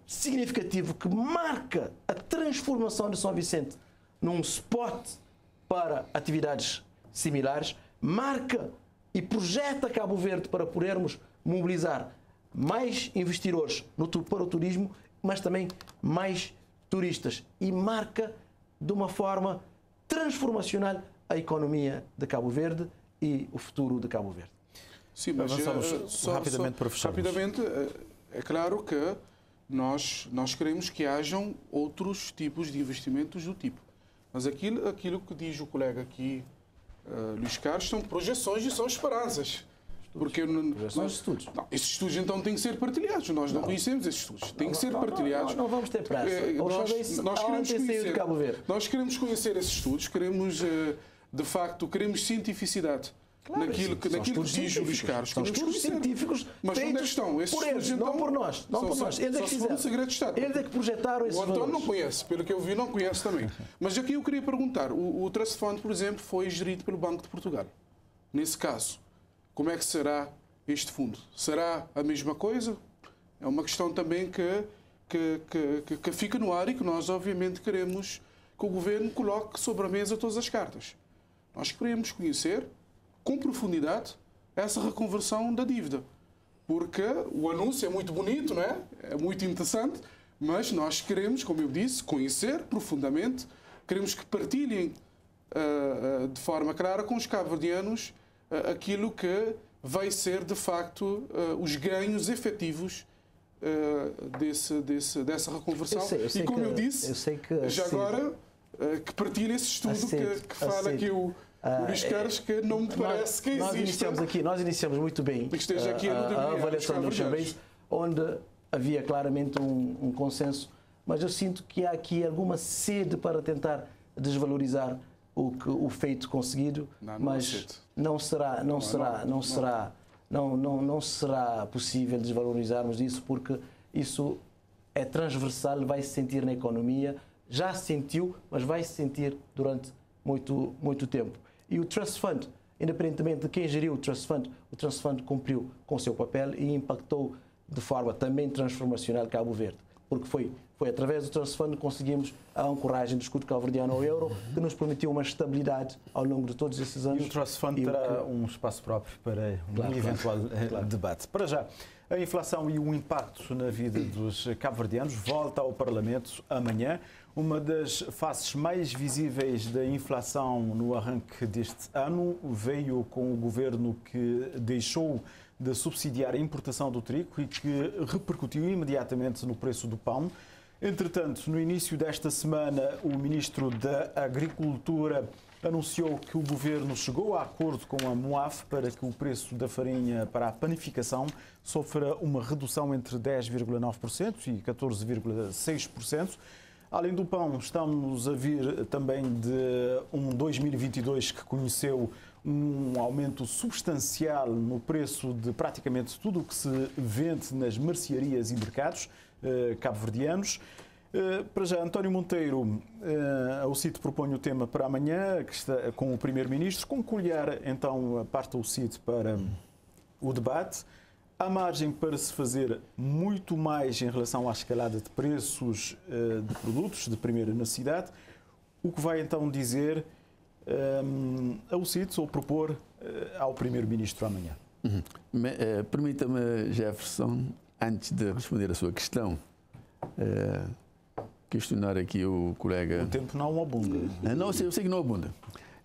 significativo que marca a transformação de São Vicente num spot para atividades similares, marca e projeta Cabo Verde para podermos mobilizar mais investidores para o turismo, mas também mais turistas, e marca de uma forma transformacional a economia de Cabo Verde e o futuro de Cabo Verde. Sim, mas rapidamente para fecharmos. Rapidamente, é claro que nós queremos que hajam outros tipos de investimentos do tipo. Mas aquilo que diz o colega aqui, Luís Carlos, são projeções e são esperanças. Porque estudos. Não, esses estudos então têm que ser partilhados. Nós não conhecemos esses estudos. Têm que ser partilhados. Não vamos ter pressa. Nós queremos conhecer esses estudos, queremos, de facto, queremos cientificidade. Claro, naquilo que diz o Luís Carlos. São estudos científicos, mas onde é que estão? Esses por eles, então, não por nós. Não por nós. Eles é que fizeram. Segredo de Estado. Eles é que projetaram esses valores. O António não conhece, pelo que eu vi, não conhece também. Mas aqui eu queria perguntar, o Trust Fund, por exemplo, foi gerido pelo Banco de Portugal. Nesse caso, como é que será este fundo? Será a mesma coisa? É uma questão também que fica no ar e que nós, obviamente, queremos que o Governo coloque sobre a mesa todas as cartas. Nós queremos conhecer com profundidade essa reconversão da dívida. Porque o anúncio é muito bonito, não é? É muito interessante, mas nós queremos, como eu disse, conhecer profundamente, queremos que partilhem de forma clara com os cabo-verdianos aquilo que vai ser, de facto, os ganhos efetivos dessa reconversão. E como eu disse, já agora, que partilhe esse estudo que fala aqui o Luís Carlos, que não me parece que exista. Nós iniciamos muito bem que esteja aqui a avaliação do Chambéis, onde havia claramente um consenso, mas eu sinto que há aqui alguma sede para tentar desvalorizar o feito conseguido, mas não será possível desvalorizarmos isso, porque isso é transversal, vai se sentir na economia, já se sentiu, mas vai se sentir durante muito tempo. E o Trust Fund, independentemente de quem geriu o Trust Fund cumpriu com o seu papel e impactou de forma também transformacional Cabo Verde, porque foi através do Trust Fund que conseguimos a ancoragem do escudo cabo-verdiano ao euro, que nos permitiu uma estabilidade ao longo de todos esses anos. E o Trust Fund terá um espaço próprio para um eventual debate. Para já, a inflação e o impacto na vida dos cabo-verdianos volta ao Parlamento amanhã. Uma das faces mais visíveis da inflação no arranque deste ano veio com o governo que deixou de subsidiar a importação do trigo e que repercutiu imediatamente no preço do pão. Entretanto, no início desta semana, o Ministro da Agricultura anunciou que o Governo chegou a acordo com a MOAF para que o preço da farinha para a panificação sofra uma redução entre 10,9% e 14,6%. Além do pão, estamos a vir também de um 2022 que conheceu um aumento substancial no preço de praticamente tudo o que se vende nas mercearias e mercados cabo-verdianos. Para já, António Monteiro, o CIT propõe o tema para amanhã, que está com o Primeiro-Ministro. Com que olhar, então, parta o CIT para o debate? Há margem para se fazer muito mais em relação à escalada de preços de produtos de primeira necessidade. O que vai então dizer ao CIT ou propor ao Primeiro-Ministro amanhã? Permita-me, Jefferson, antes de responder a sua questão, questionar aqui o colega. O tempo não abunda. Não, eu sei que não abunda.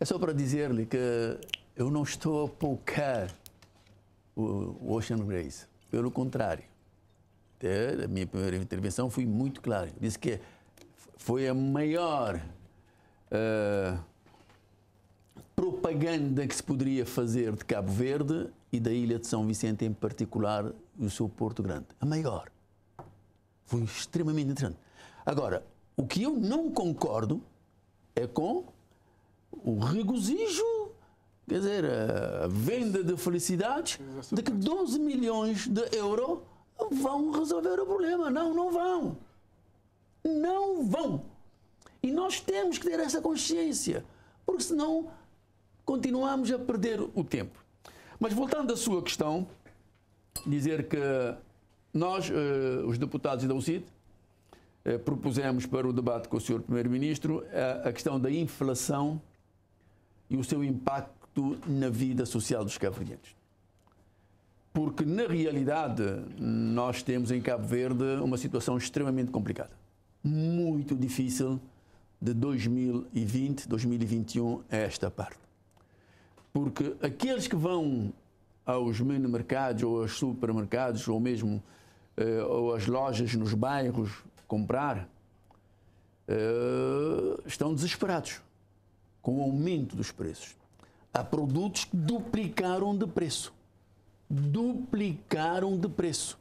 É só para dizer-lhe que eu não estou a poucar o Ocean Race. Pelo contrário. Até a minha primeira intervenção foi muito clara. Disse que foi a maior propaganda que se poderia fazer de Cabo Verde e da ilha de São Vicente em particular, e o seu Porto Grande. A maior. Foi extremamente interessante. Agora, o que eu não concordo é com o regozijo, quer dizer, a venda de felicidades de que 12 milhões de euros vão resolver o problema. Não, não vão. Não vão. E nós temos que ter essa consciência, porque senão continuamos a perder o tempo. Mas voltando à sua questão, dizer que nós, os deputados da UCIT, propusemos para o debate com o Sr. Primeiro-Ministro a questão da inflação e o seu impacto na vida social dos cabo-verdianos. Porque, na realidade, nós temos em Cabo Verde uma situação extremamente complicada. Muito difícil de 2020, 2021 a esta parte. Porque aqueles que vão aos mini-mercados ou aos supermercados ou mesmo ou às lojas nos bairros comprar, estão desesperados com o aumento dos preços. Há produtos que duplicaram de preço. Duplicaram de preço.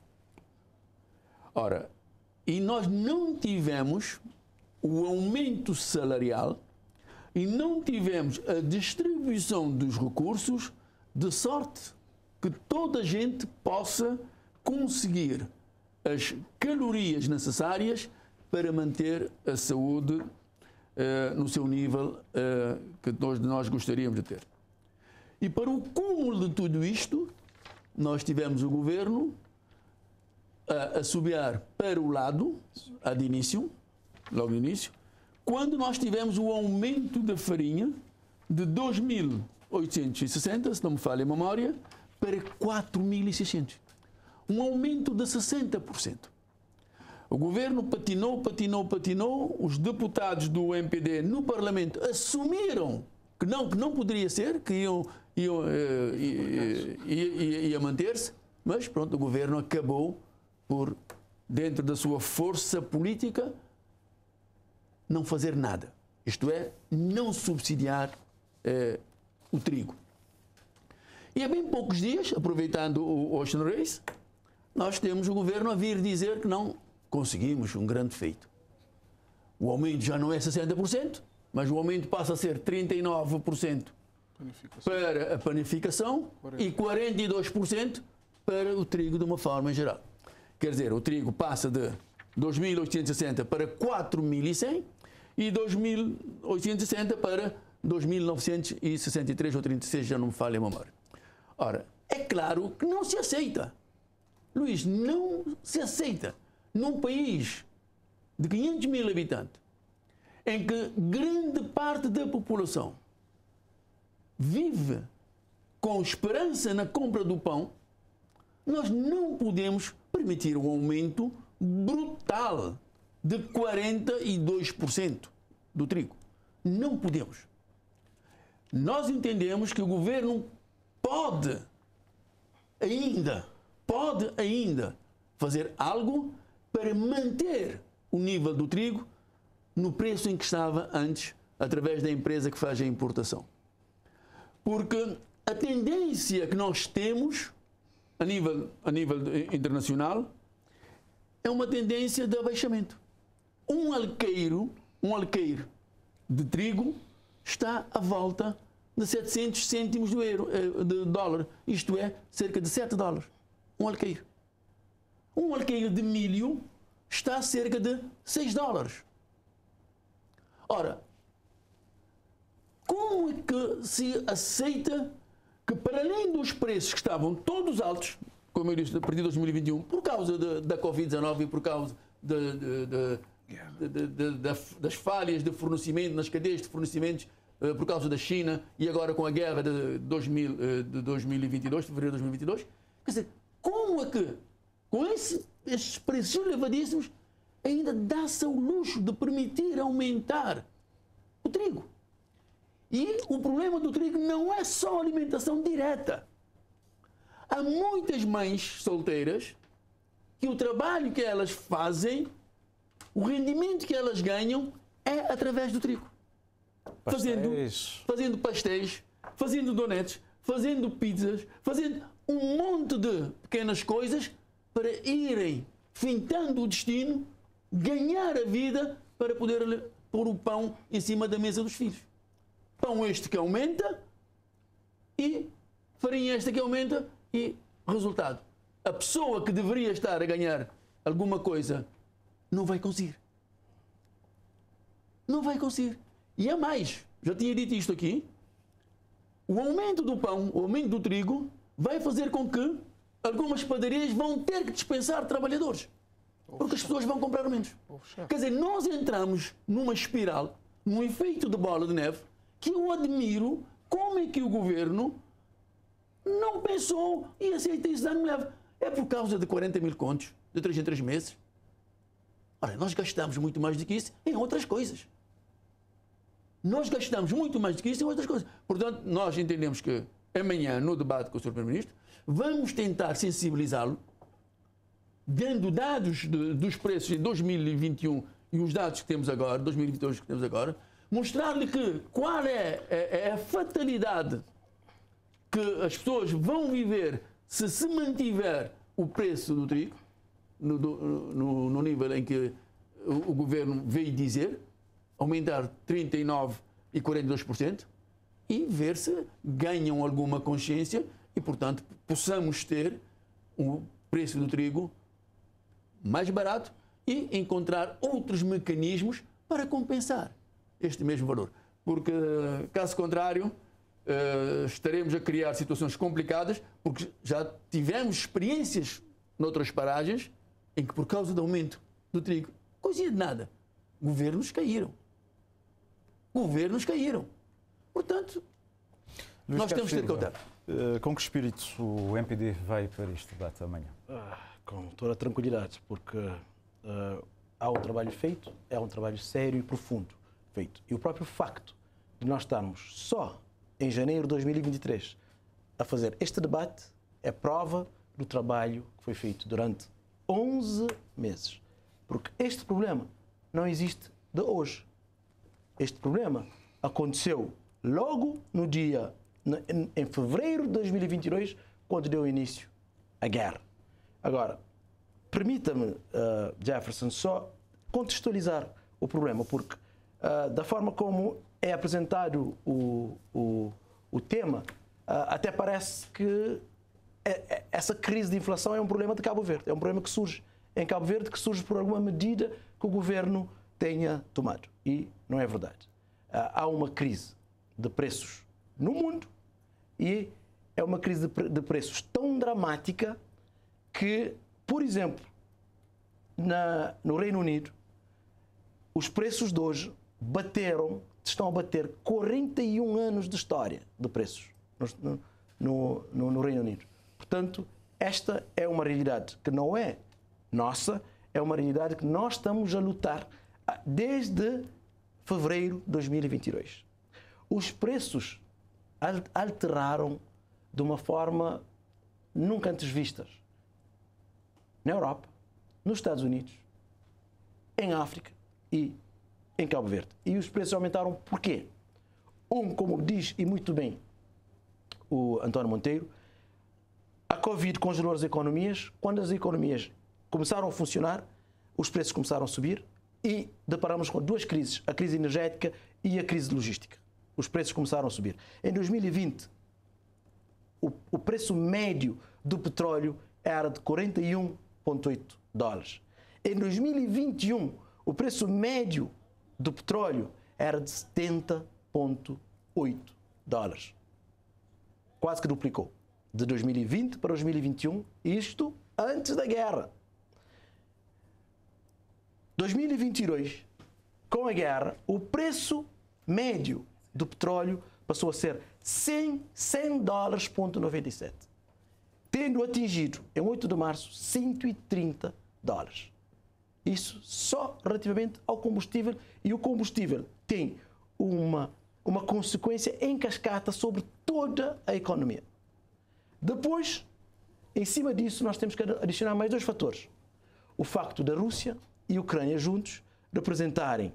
Ora, e nós não tivemos o aumento salarial e não tivemos a distribuição dos recursos de sorte que toda a gente possa conseguir as calorias necessárias para manter a saúde no seu nível que nós gostaríamos de ter. E para o cúmulo de tudo isto, nós tivemos o governo a assobiar para o lado, de início, logo no início, quando nós tivemos o aumento da farinha de 2.860, se não me falha a memória, para 4.600. Um aumento de 60%. O governo patinou, os deputados do MPD no Parlamento assumiram que não poderia ser, que ia manter-se, mas pronto, o governo acabou por, dentro da sua força política, não fazer nada. Isto é, não subsidiar o trigo. E há bem poucos dias, aproveitando o Ocean Race, nós temos o governo a vir dizer que não conseguimos um grande feito. O aumento já não é 60%, mas o aumento passa a ser 39% para a panificação e 42% para o trigo de uma forma geral. Quer dizer, o trigo passa de 2.860 para 4.100 e 2.860 para 2.963 ou 36, já não me falha a memória. Ora, é claro que não se aceita. Luís, não se aceita num país de 500 mil habitantes, em que grande parte da população vive com esperança na compra do pão, nós não podemos permitir um aumento brutal de 42% do trigo. Não podemos. Nós entendemos que o governo pode ainda fazer algo para manter o nível do trigo no preço em que estava antes, através da empresa que faz a importação. Porque a tendência que nós temos a nível internacional é uma tendência de abaixamento. Um alqueiro de trigo está à volta de 700 cêntimos de dólar, isto é, cerca de 7 dólares. Um alqueiro. Um alqueiro de milho está a cerca de 6 dólares. Ora, como é que se aceita que, para além dos preços que estavam todos altos, como eu disse, a partir de 2021, por causa da Covid-19 e por causa das falhas de fornecimento, nas cadeias de fornecimentos, por causa da China e agora com a guerra de 2022, fevereiro de 2022, quer dizer, como é que, com esses preços elevadíssimos, ainda dá-se ao luxo de permitir aumentar o trigo? E o problema do trigo não é só a alimentação direta. Há muitas mães solteiras que o trabalho que elas fazem, o rendimento que elas ganham é através do trigo. Fazendo pastéis, fazendo donetes, fazendo pizzas, fazendo um monte de pequenas coisas para irem fintando o destino, ganhar a vida para poder pôr o pão em cima da mesa dos filhos. Pão este que aumenta e farinha esta que aumenta e resultado. A pessoa que deveria estar a ganhar alguma coisa não vai conseguir. Não vai conseguir. E há mais, já tinha dito isto aqui, o aumento do pão, o aumento do trigo, vai fazer com que algumas padarias vão ter que dispensar trabalhadores. Porque as pessoas vão comprar menos. Quer dizer, nós entramos numa espiral, num efeito de bola de neve, que eu admiro como é que o governo não pensou e aceita isso da neve. É por causa de 40 mil contos, de 3 em 3 meses. Ora, nós gastamos muito mais do que isso em outras coisas. Nós gastamos muito mais do que isso em outras coisas. Portanto, nós entendemos que amanhã, no debate com o Sr. Primeiro-Ministro, vamos tentar sensibilizá-lo, dando dados dos preços em 2021 e os dados que temos agora, 2022 que temos agora, mostrar-lhe qual é a fatalidade que as pessoas vão viver se mantiver o preço do trigo no nível em que o governo veio dizer, aumentar 39% e 42%, e ver se ganham alguma consciência e, portanto, possamos ter o preço do trigo mais barato e encontrar outros mecanismos para compensar este mesmo valor. Porque, caso contrário, estaremos a criar situações complicadas, porque já tivemos experiências noutras paragens em que, por causa do aumento do trigo, coisinha de nada, governos caíram. Portanto, Luís nós temos que ter cautela. Com que espírito o MPD vai para este debate amanhã? Com toda a tranquilidade, porque há um trabalho feito, é um trabalho sério e profundo feito. E o próprio facto de nós estarmos só em janeiro de 2023 a fazer este debate é prova do trabalho que foi feito durante 11 meses. Porque este problema não existe de hoje. Este problema aconteceu logo no dia, em fevereiro de 2022, quando deu início a guerra. Agora, permita-me, Jefferson, só contextualizar o problema, porque da forma como é apresentado o tema, até parece que essa crise de inflação é um problema de Cabo Verde. É um problema que surge em Cabo Verde, que surge por alguma medida que o governo tenha tomado. E não é verdade. Há uma crise de preços no mundo e é uma crise de preços tão dramática que, por exemplo, no Reino Unido, os preços de hoje estão a bater 41 anos de história de preços no Reino Unido. Portanto, esta é uma realidade que não é nossa, é uma realidade que nós estamos a lutar desde fevereiro de 2022. Os preços alteraram de uma forma nunca antes vistas. Na Europa, nos Estados Unidos, em África e em Cabo Verde. E os preços aumentaram por quê? Como diz e muito bem o António Monteiro, a Covid congelou as economias. Quando as economias começaram a funcionar, os preços começaram a subir e deparamos com duas crises, a crise energética e a crise de logística. Os preços começaram a subir. Em 2020, o preço médio do petróleo era de 41,8 dólares. Em 2021, o preço médio do petróleo era de 70,8 dólares. Quase que duplicou. De 2020 para 2021, isto antes da guerra. 2022, com a guerra, o preço médio do petróleo passou a ser 100 dólares,97, tendo atingido, em 8 de março, 130 dólares. Isso só relativamente ao combustível, e o combustível tem uma consequência em cascata sobre toda a economia. Depois, em cima disso, nós temos que adicionar mais dois fatores. O facto da Rússia e a Ucrânia juntos representarem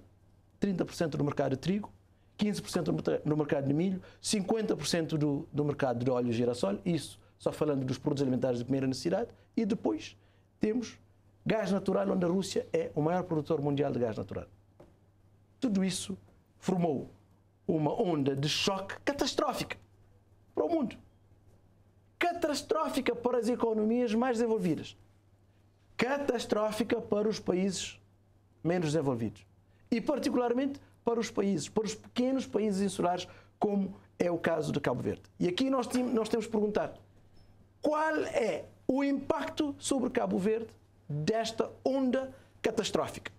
30% do mercado de trigo, 15% no mercado de milho, 50% do mercado de óleo e girassol, isso só falando dos produtos alimentares de primeira necessidade, e depois temos gás natural, onde a Rússia é o maior produtor mundial de gás natural. Tudo isso formou uma onda de choque catastrófica para o mundo. Catastrófica para as economias mais desenvolvidas. Catastrófica para os países menos desenvolvidos. E particularmente para os pequenos países insulares, como é o caso de Cabo Verde. E aqui nós temos que perguntar qual é o impacto sobre Cabo Verde desta onda catastrófica.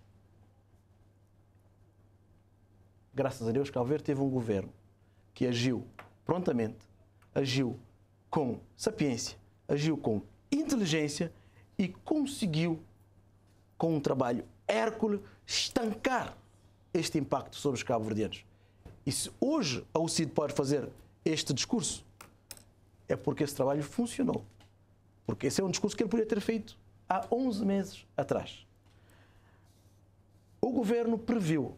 Graças a Deus, Cabo Verde teve um governo que agiu prontamente, agiu com sapiência, agiu com inteligência e conseguiu, com um trabalho hércules, estancar este impacto sobre os cabo-verdianos. E se hoje a UCID pode fazer este discurso, é porque esse trabalho funcionou. Porque esse é um discurso que ele poderia ter feito há 11 meses atrás. O governo previu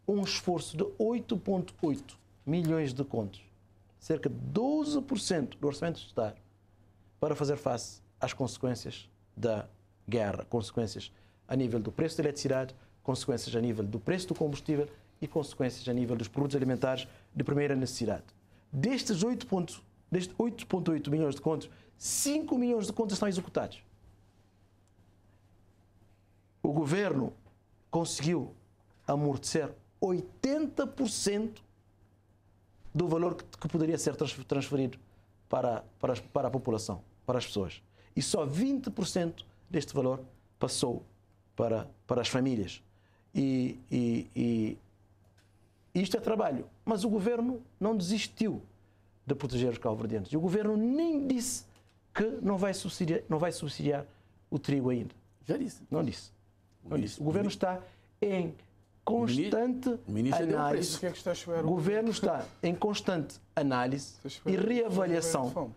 um esforço de 8,8 milhões de contos, cerca de 12% do orçamento do Estado, para fazer face às consequências da guerra, consequências a nível do preço da eletricidade, consequências a nível do preço do combustível e consequências a nível dos produtos alimentares de primeira necessidade. Destes 8,8 milhões de contos, 5 milhões de contos estão executados. O governo conseguiu amortecer 80% do valor que poderia ser transferido para a população, para as pessoas. E só 20% deste valor passou para as famílias. E isto é trabalho. Mas o governo não desistiu de proteger os cabo-verdianos. E o governo nem disse que não vai subsidiar o trigo ainda. Já disse. Não disse. Não disse. O governo está em constante análise. O que é que está a chover? O governo está em constante análise e reavaliação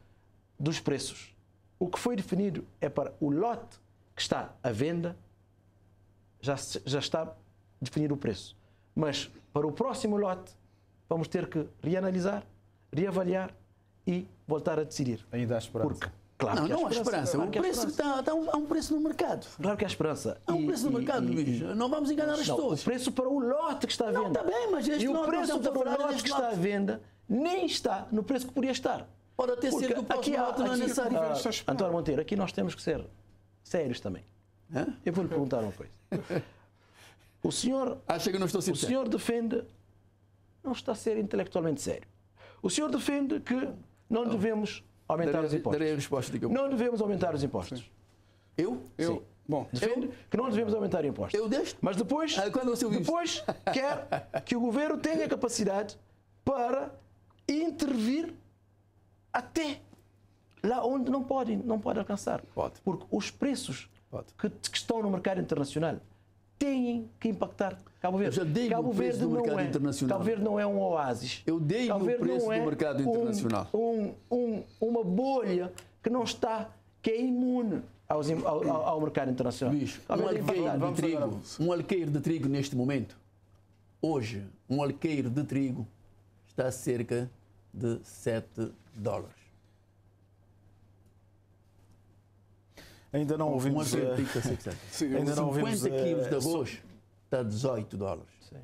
dos preços. O que foi definido é para o lote que está à venda, já está definido o preço. Mas para o próximo lote, vamos ter que reanalisar, reavaliar e voltar a decidir. Ainda há esperança. Porque, claro que Não há esperança. claro O que há preço esperança. há um preço no mercado. Claro que há esperança. Há um preço no mercado, Luís. Não vamos enganar as Não, pessoas. o preço para o lote que está à venda. Não, está bem, mas este e o lote, nós preço estamos a para o falar lote deste que está à lote. venda nem está no preço que podia estar. Pode até ser que o próximo lote não é necessário. António Monteiro, aqui nós temos que ser sérios também. Hã? Eu vou lhe perguntar uma coisa. O senhor, Acha que eu não estou a ser o sério? senhor defende, não está a ser intelectualmente sério. O senhor defende que não devemos aumentar os impostos. Darei a resposta daqui a pouco. Não devemos aumentar os impostos. Eu? Sim. Bom, Defende que não devemos aumentar impostos. Eu deixo. Mas depois, Quando você ouviu depois quer que o governo tenha capacidade para intervir até lá onde não pode alcançar. Pode. Porque os preços Pode. que estão no mercado internacional têm que impactar Cabo Verde. Eu já dei Cabo o preço Verde do não mercado internacional. Cabo Verde não é um oásis. Eu dei Cabo o Verde preço não é do mercado internacional. Uma bolha que é imune ao mercado internacional. Luís, Cabo um Verde é alqueire impactado. de trigo, um alqueire de trigo neste momento, hoje, um alqueire de trigo está a cerca de $7. Ainda não Um ouvimos. alqueire de trigo está a cerca de sim, Ainda não ouvimos, 50 quilos de arroz está a $18. Sim.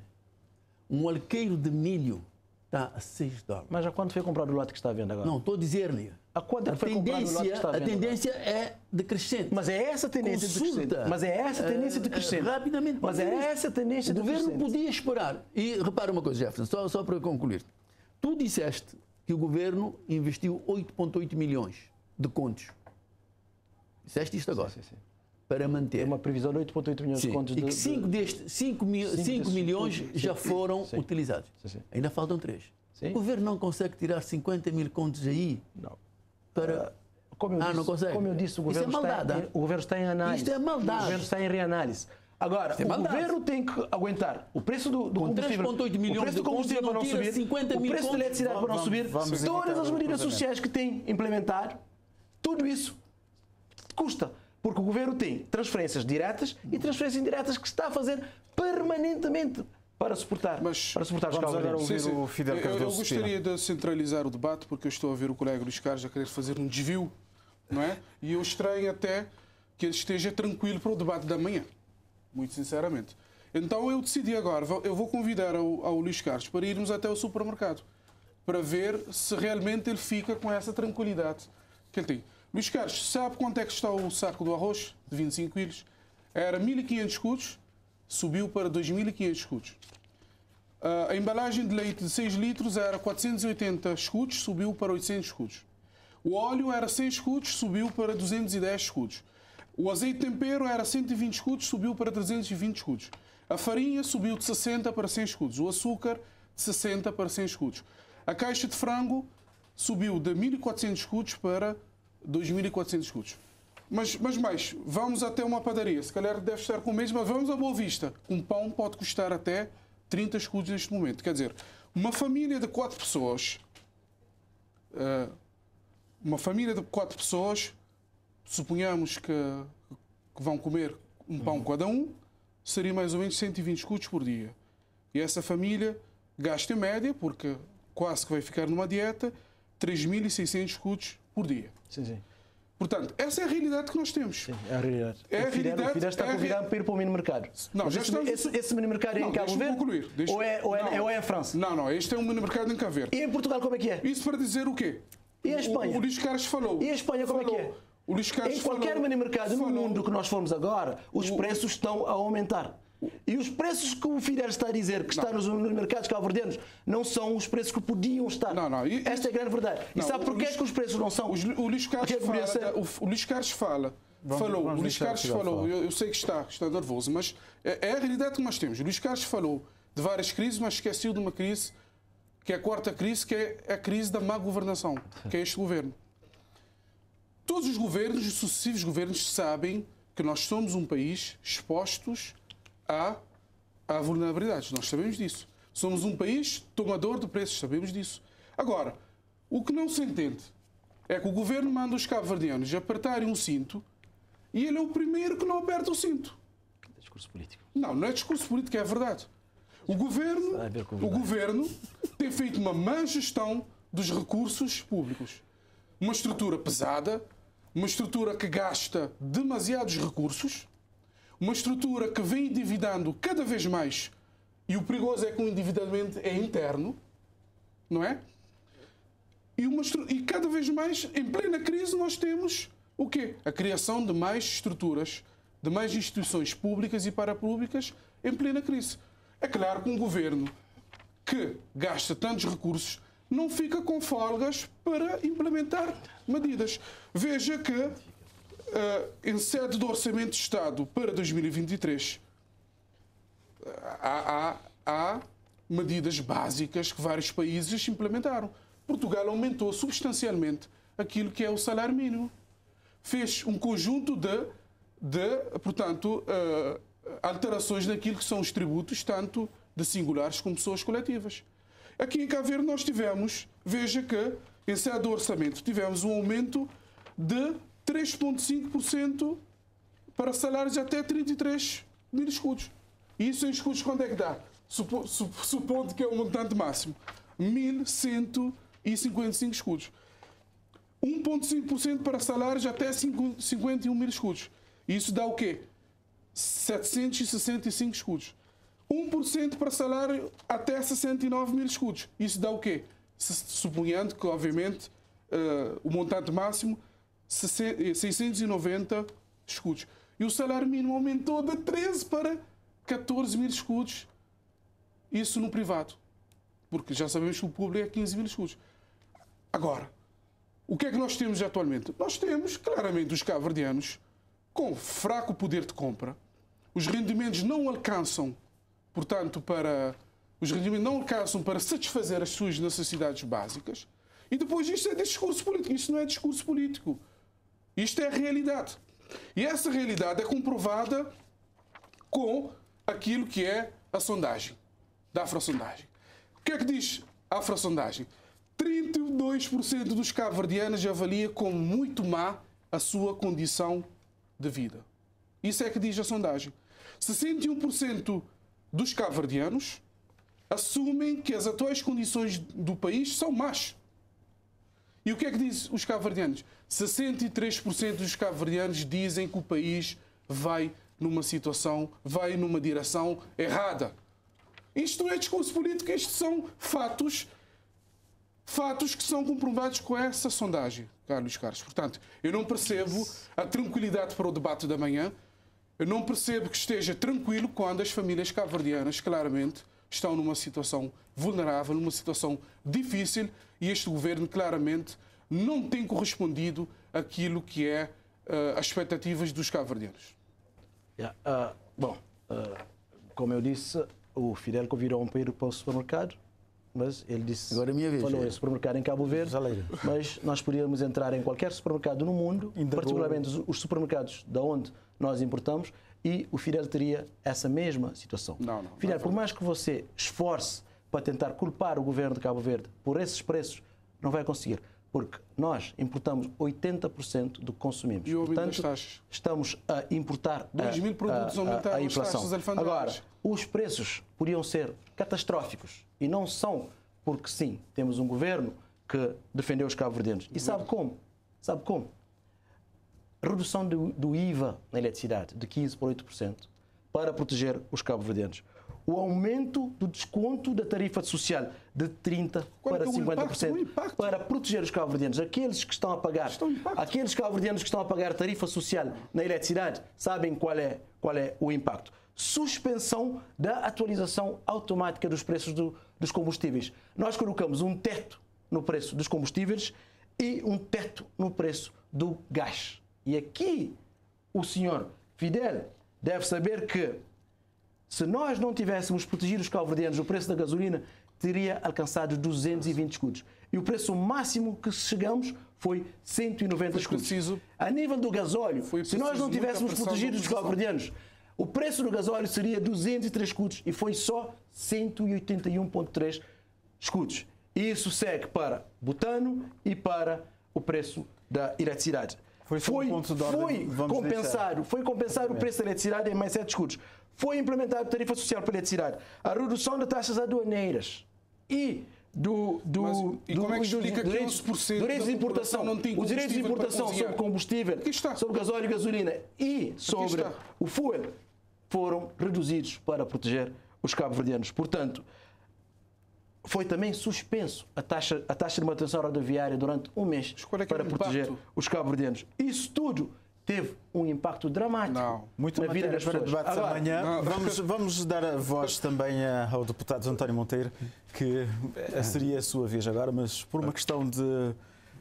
Um alqueire de milho está a $6. Mas a quanto foi comprado o lote que está à venda agora? Não, estou a dizer-lhe. A quanto é A que foi comprado o lote que está à venda tendência é decrescente. Mas é essa a tendência Consulta. decrescente. Mas é essa a tendência decrescente. Rapidamente. Mas é essa a tendência O governo decrescente. podia esperar. E repara uma coisa, Jefferson, só para concluir. Tu disseste que o governo investiu 8,8 milhões de contos. Disseste isto agora. Sim. Para manter. É uma previsão de 8,8 milhões Sim. de contos E que 5 desses milhões contos, já sim. foram Sim. utilizados. Sim. Ainda faltam 3. Sim. O governo não consegue tirar 50 mil contos aí Não. para... Como eu disse, não consegue. como eu disse, o Isto é governo, maldade. o governo está em análise. Isto é maldade. O governo está em reanálise. Agora, Isto é o maldade. governo tem que aguentar o preço do Com combustível, 3,8 milhões o preço de do combustível para não contos, não tira subir, 50 o mil preço da contos. eletricidade para não subir, vamos todas indicar as o medidas cruzamento. sociais que tem implementado, tudo isso custa. Porque o governo tem transferências diretas e transferências indiretas que está a fazer permanentemente para suportar os vamos agora cabo-verdianos. ouvir o Fidel Eu Cardoso gostaria de centralizar o debate, porque eu estou a ver o colega Luís Carlos a querer fazer um desvio, não é? E eu estranho até que ele esteja tranquilo para o debate da manhã, muito sinceramente. Então eu decidi agora, eu vou convidar ao Luís Carlos para irmos até o supermercado, para ver se realmente ele fica com essa tranquilidade que ele tem. Luís Carlos, sabe quanto é que está o saco do arroz de 25 quilos? Era 1.500 escudos, subiu para 2.500 escudos. A embalagem de leite de 6 litros era 480 escudos, subiu para 800 escudos. O óleo era 100 escudos, subiu para 210 escudos. O azeite de tempero era 120 escudos, subiu para 320 escudos. A farinha subiu de 60 para 100 escudos. O açúcar de 60 para 100 escudos. A caixa de frango subiu de 1.400 escudos para 2.400 escudos. Mas mais, vamos até uma padaria. Se calhar deve estar com o mesmo, mas vamos a Boa Vista. Um pão pode custar até 30 escudos neste momento. Quer dizer, uma família de 4 pessoas, suponhamos que vão comer um pão cada um, seria mais ou menos 120 escudos por dia. E essa família gasta em média, porque quase que vai ficar numa dieta, 3.600 escudos por dia. Sim. Portanto, essa é a realidade que nós temos. Sim, é a realidade. É a O Fidel realidade, está convidado para ir para o mini mercado. Não, Mas já estamos- esse mini mercado é Não, em Cabo deixa-me Verde? concluir. Ou é em França? Não, este é um mini-mercado em Cabo Verde. E em Portugal como é que é? Isso para dizer o quê? E a Espanha? O Luís Carlos falou. E a Espanha como é que é? O Luís Carlos Em qualquer falou. mini mercado no Falou. mundo que nós formos agora, os preços estão a aumentar. E os preços que o Fidel está a dizer que está nos mercados cabo-verdianos não são os preços que podiam estar. Não. Esta é a grande verdade. E Não, sabe porquê que os preços não são? O Luís Carlos Aquilo que poderia ser- o Luís Carlos falou. O Luís Carlos falou. Eu sei que está nervoso, mas é a realidade que nós temos. O Luís Carlos falou de várias crises, mas esqueceu de uma crise, que é a quarta crise, que é a crise da má governação, que é este governo. Todos os governos, os sucessivos governos, sabem que nós somos um país expostos a vulnerabilidades. Nós sabemos disso. Somos um país tomador de preços, sabemos disso. Agora, o que não se entende é que o governo manda os cabo-verdianos apertarem um cinto e ele é o primeiro que não aperta o cinto. Discurso político. Não é discurso político, é verdade. O governo tem feito uma má gestão dos recursos públicos. Uma estrutura pesada, uma estrutura que gasta demasiados recursos, uma estrutura que vem endividando cada vez mais, e o perigoso é que o endividamento é interno, não é? E cada vez mais, em plena crise, nós temos o quê? A criação de mais estruturas, de mais instituições públicas e parapúblicas em plena crise. É claro que um governo que gasta tantos recursos não fica com folgas para implementar medidas. Veja que, em sede do Orçamento de Estado para 2023, há medidas básicas que vários países implementaram. Portugal aumentou substancialmente aquilo que é o salário mínimo. Fez um conjunto portanto, alterações naquilo que são os tributos, tanto de singulares como pessoas coletivas. Aqui em Cabo Verde nós tivemos, veja que, em sede do orçamento, tivemos um aumento de 3,5% para salários até 33 mil escudos. E isso em escudos quanto é que dá? Supondo que é o montante máximo. 1.155 escudos. 1,5% para salários até 51 mil escudos. Isso dá o quê? 765 escudos. 1% para salário até 69 mil escudos. Isso dá o quê? Suponhando que, obviamente, o montante máximo, 690 escudos. E o salário mínimo aumentou de 13 para 14 mil escudos. Isso no privado. Porque já sabemos que o público é 15 mil escudos. Agora, o que é que nós temos atualmente? Nós temos, claramente, os cabo-verdianos com fraco poder de compra. Os rendimentos não alcançam, portanto, para satisfazer as suas necessidades básicas. E depois isto é discurso político. Isto não é discurso político. Isto é realidade. E essa realidade é comprovada com aquilo que é a sondagem, da afrosondagem. O que é que diz a afrosondagem? 32% dos cabo-verdianos avalia como muito má a sua condição de vida. Isso é que diz a sondagem. 61% dos cabo-verdianos assumem que as atuais condições do país são más. E o que é que dizem os cabo-verdianos? 63% dos cabo-verdianos dizem que o país vai numa direção errada. Isto não é discurso político, estes são fatos que são comprovados com essa sondagem, Carlos Carlos. Portanto, eu não percebo a tranquilidade para o debate da manhã, eu não percebo que esteja tranquilo quando as famílias cabo-verdianas, claramente, estão numa situação vulnerável, numa situação difícil, e este governo, claramente, não tem correspondido àquilo que é as expectativas dos cabo-verdianos. Como eu disse, o Fidel convidou-me para ir para o supermercado, mas ele disse, agora é minha vez, falou em supermercado em Cabo Verde, mas nós podíamos entrar em qualquer supermercado no mundo, particularmente os supermercados de onde nós importamos, e o Fidel teria essa mesma situação. Fidel, por mais que você esforce para tentar culpar o governo de Cabo Verde por esses preços, não vai conseguir, porque nós importamos 80% do que consumimos. E portanto, estamos a importar 2.000 produtos aumentaram a inflação. As taxas alfandegárias. Agora, os preços podiam ser catastróficos e não são, porque sim, temos um governo que defendeu os cabo-verdianos. E sabe como? Sabe como? Redução do IVA na eletricidade de 15% para 8% para proteger os cabo-verdianos. O aumento do desconto da tarifa social de 30% para 50% para proteger os cabo-verdianos. Aqueles cabo-verdianos que estão a pagar tarifa social na eletricidade sabem qual é o impacto. Suspensão da atualização automática dos preços dos combustíveis. Nós colocamos um teto no preço dos combustíveis e um teto no preço do gás. E aqui o senhor Fidel deve saber que se nós não tivéssemos protegido os cabo-verdianos, o preço da gasolina teria alcançado 220 escudos. E o preço máximo que chegamos foi 190 escudos. A nível do gasóleo, se nós não tivéssemos protegido os cabo-verdianos, o preço do gasóleo seria 203 escudos e foi só 181,3 escudos. E isso segue para butano e para o preço da eletricidade. Foi compensar o preço da eletricidade em mais 7 escudos. Foi implementada a tarifa social para a eletricidade, a redução de taxas aduaneiras e como é que explica que 11% direitos de importação, não tem os direitos de importação cozinhar? sobre combustível, sobre gasóleo e gasolina e sobre o fuel foram reduzidos para proteger os cabo-verdianos. Portanto, foi também suspenso a taxa de manutenção rodoviária durante um mês para proteger os cabo-verdianos. Isso tudo teve um impacto dramático na vida das pessoas. Debates amanhã. Vamos dar a voz também ao deputado António Monteiro, que seria a sua vez agora, mas por uma questão de...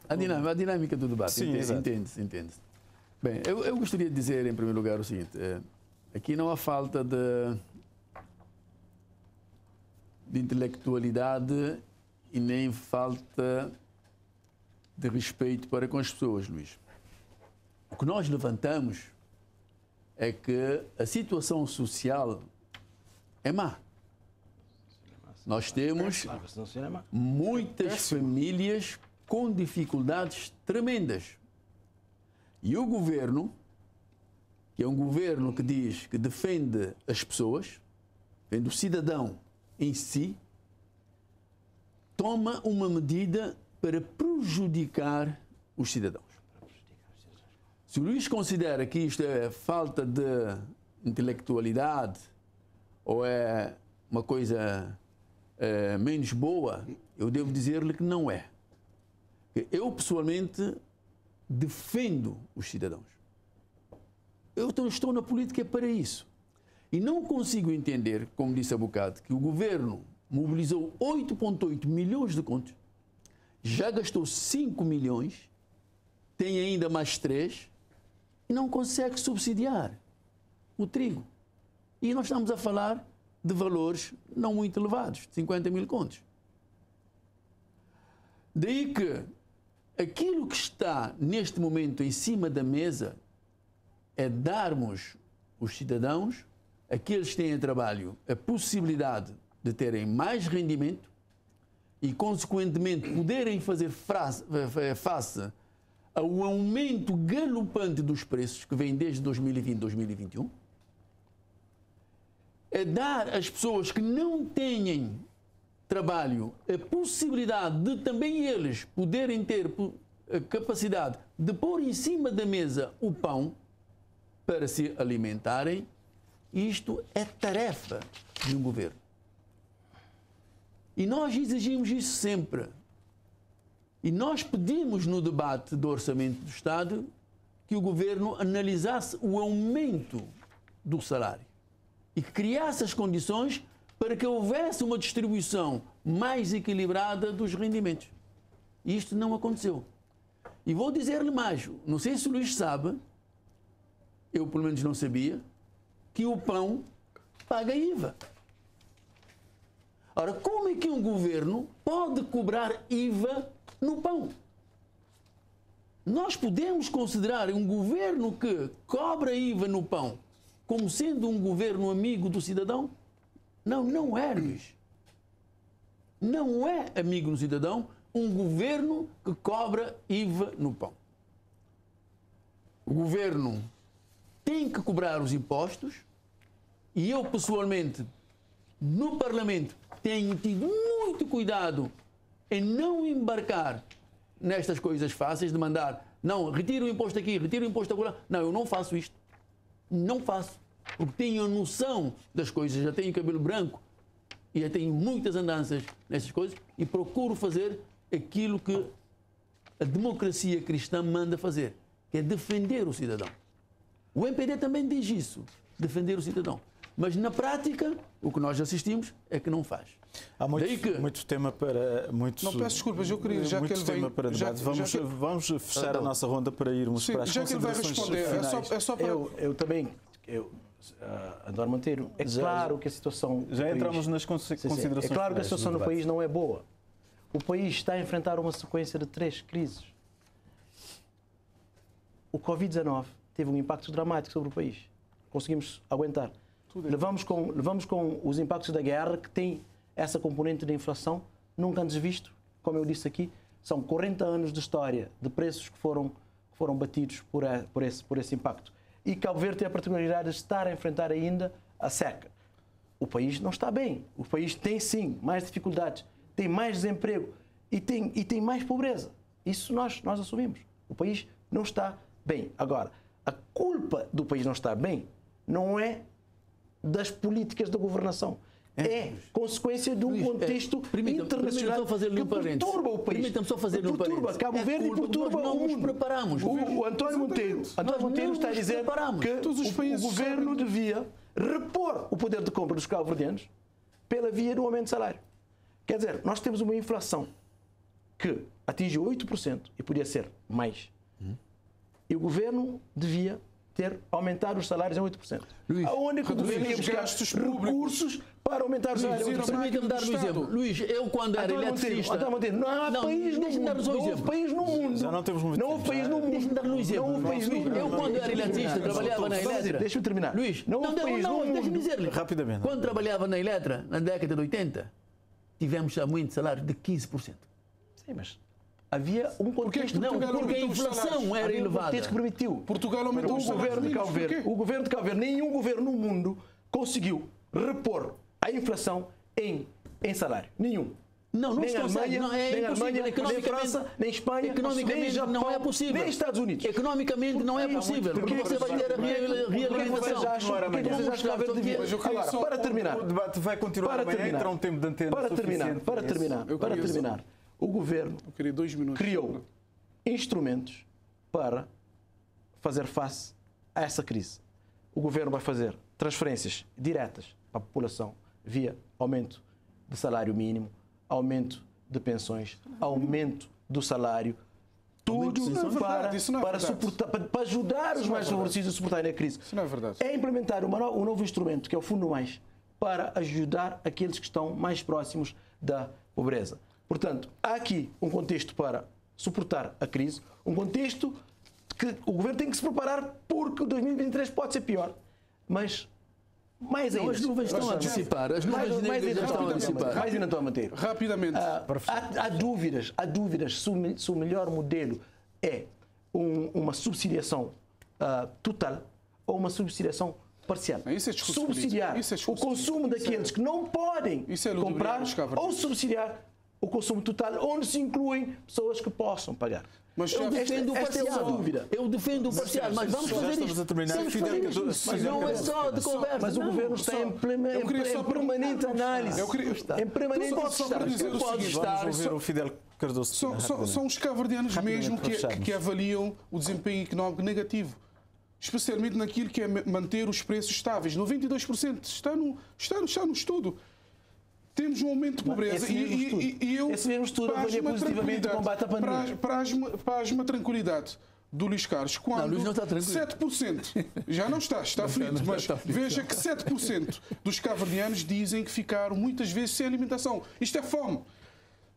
A dinâmica do debate, entende-se. Bem, eu gostaria de dizer, em primeiro lugar, o seguinte. Aqui não há falta de intelectualidade e nem falta de respeito para com as pessoas, Luís. O que nós levantamos é que a situação social é má. Nós temos muitas famílias com dificuldades tremendas. E o governo, que é um governo que diz que defende as pessoas, defende o cidadão em si, toma uma medida para prejudicar os cidadãos. Se o Luís considera que isto é falta de intelectualidade ou é uma coisa menos boa, eu devo dizer-lhe que não é. Eu, pessoalmente, defendo os cidadãos. Eu estou na política para isso. E não consigo entender, como disse há bocado, que o governo mobilizou 8,8 milhões de contos, já gastou 5 milhões, tem ainda mais 3 e não consegue subsidiar o trigo. E nós estamos a falar de valores não muito elevados, de 50 mil contos. Daí que aquilo que está neste momento em cima da mesa é darmos os cidadãos, aqueles que têm trabalho, a possibilidade de terem mais rendimento e, consequentemente, poderem fazer face ao aumento galopante dos preços que vem desde 2020 e 2021. É dar às pessoas que não têm trabalho a possibilidade de também eles poderem ter a capacidade de pôr em cima da mesa o pão para se alimentarem. Isto é tarefa de um governo. E nós exigimos isso sempre. E nós pedimos no debate do Orçamento do Estado que o governo analisasse o aumento do salário e que criasse as condições para que houvesse uma distribuição mais equilibrada dos rendimentos. E isto não aconteceu. E vou dizer-lhe mais, não sei se o Luís sabe, eu pelo menos não sabia, que o pão paga IVA. Ora, como é que um governo pode cobrar IVA no pão? Nós podemos considerar um governo que cobra IVA no pão como sendo um governo amigo do cidadão? Não, não é, Luís. Não é amigo do cidadão um governo que cobra IVA no pão. O governo tem que cobrar os impostos e eu, pessoalmente, no Parlamento, tenho tido muito cuidado em não embarcar nestas coisas fáceis de mandar, não, retira o imposto aqui, retira o imposto agora. Não, eu não faço isto. Não faço. Porque tenho a noção das coisas, já tenho cabelo branco e já tenho muitas andanças nessas coisas e procuro fazer aquilo que a democracia cristã manda fazer, que é defender o cidadão. O MPD também diz isso, defender o cidadão. Mas, na prática, o que nós assistimos é que não faz. Há muito tema para... Não, peço desculpas, eu queria... Já que ele tema para debate. Vamos fechar a nossa ronda para irmos para as considerações finais. É só para... Eu também... António Monteiro, é claro que a situação... Já entramos nas considerações. É claro que a situação no país não é boa. O país está a enfrentar uma sequência de 3 crises. O Covid-19 teve um impacto dramático sobre o país. Conseguimos aguentar. Levamos com os impactos da guerra, que tem essa componente de inflação nunca antes visto, como eu disse aqui. São 40 anos de história de preços que foram batidos por esse impacto. E Cabo Verde tem a particularidade de estar a enfrentar ainda a seca. O país não está bem. O país tem, sim, mais dificuldades, tem mais desemprego e tem mais pobreza. Isso nós assumimos. O país não está bem. Agora, a culpa do país não estar bem não é das políticas da governação. É consequência de um contexto internacional que perturba o país. Permita-me só fazer um parênteses. Perturba Cabo Verde e perturba o mundo. Preparamos. O António Monteiro está a dizer que o governo devia repor o poder de compra dos cabo-verdianos pela via do aumento de salário. Quer dizer, nós temos uma inflação que atinge 8% e podia ser mais. E o governo devia aumentar os salários em 8%. Luís, aonde que o governo ia buscar recursos para aumentar os salários? Permita-me dar um exemplo. Luís, eu quando era eletricista... Não há país no mundo. Não houve país no mundo. Já não temos muito Não houve país no mundo. Deixa-me dar um exemplo. Eu quando era eletricista trabalhava na Eletra... Deixa-me terminar. Luís, deixa-me dizer-lhe. Rapidamente. Quando trabalhava na Eletra, na década de 80, tivemos aumento de salário de 15%. Sim, mas havia um contexto... Não, porque a inflação era elevada. Que permitiu. Portugal aumentou o governo de Cabo Verde. O governo de Cabo Verde, nenhum governo no mundo conseguiu repor a inflação em salário. Nenhum. Não nem se consegue. Nem Alemanha, nem França, nem Espanha, nem Japão, não é possível. Nem Estados Unidos. Economicamente não é possível, porque você vai ter a realimentação. Agora, para terminar. O debate vai continuar amanhã, entra um tempo de antena Para terminar. O governo criou instrumentos para fazer face a essa crise. O governo vai fazer transferências diretas para a população via aumento de salário mínimo, aumento de pensões, aumento do salário, tudo para ajudar os mais favorecidos a suportarem a crise. Isso não é verdade. É implementar um novo instrumento, que é o Fundo Mais, para ajudar aqueles que estão mais próximos da pobreza. Portanto, há aqui um contexto para suportar a crise, um contexto que o governo tem que se preparar porque 2023 pode ser pior, mas mais ainda. As nuvens estão a dissipar. As nuvens negras já estão a dissipar. Mais ainda estão a manter. Rapidamente. Há dúvidas se o melhor modelo é uma subsidiação total ou uma subsidiação parcial. Isso é subsidiar o consumo daqueles que não podem comprar ou subsidiar o consumo total, onde se incluem pessoas que possam pagar. Mas eu defendo o parcial. Eu defendo o parcial, mas vamos fazer isto. Mas não é só de conversa. Mas o governo está em permanente análise. Em permanente Vamos ouvir o Fidel Cardoso. São os cabo-verdianos mesmo que avaliam o desempenho económico negativo. Especialmente naquilo que é manter os preços estáveis. 92% está no estudo. Temos um aumento de pobreza esse mesmo estudo avalia positivamente o combate à pandemia. Pasma a tranquilidade do Luís Carlos, quando Luís não está 7%, já não está aflito, mas veja que 7% dos cabo-verdianos dizem que ficaram muitas vezes sem alimentação. Isto é fome.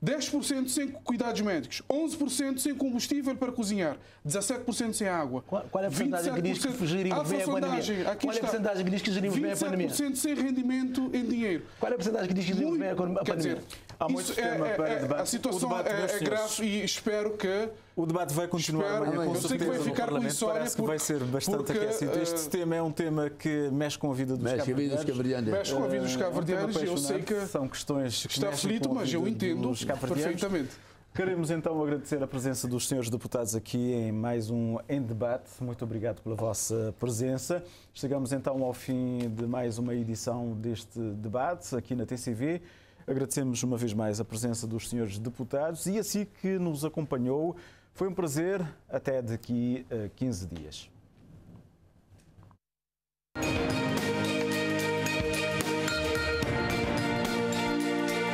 10% sem cuidados médicos, 11% sem combustível para cozinhar, 17% sem água. Qual é a porcentagem que diz que gerimos bem a pandemia? Qual é a porcentagem que diz que gerimos bem a pandemia? 27% sem rendimento em dinheiro. Qual é a porcentagem que diz que gerimos bem a pandemia? Quer dizer, há muito tema para debate. A situação é grave e espero que... O debate vai continuar amanhã, com certeza, que vai ficar com insónia. Parece que vai ser bastante aquecido. Este tema é um tema que mexe com a vida dos cabo-verdianos. Mexe com a vida dos cabo-verdianos e eu sei que são questões que está aflito, mas eu entendo perfeitamente. Queremos então agradecer a presença dos senhores deputados aqui em mais um Em Debate. Muito obrigado pela vossa presença. Chegamos então ao fim de mais uma edição deste debate aqui na TCV. Agradecemos uma vez mais a presença dos senhores deputados e assim que nos acompanhou. Foi um prazer. Até daqui a 15 dias.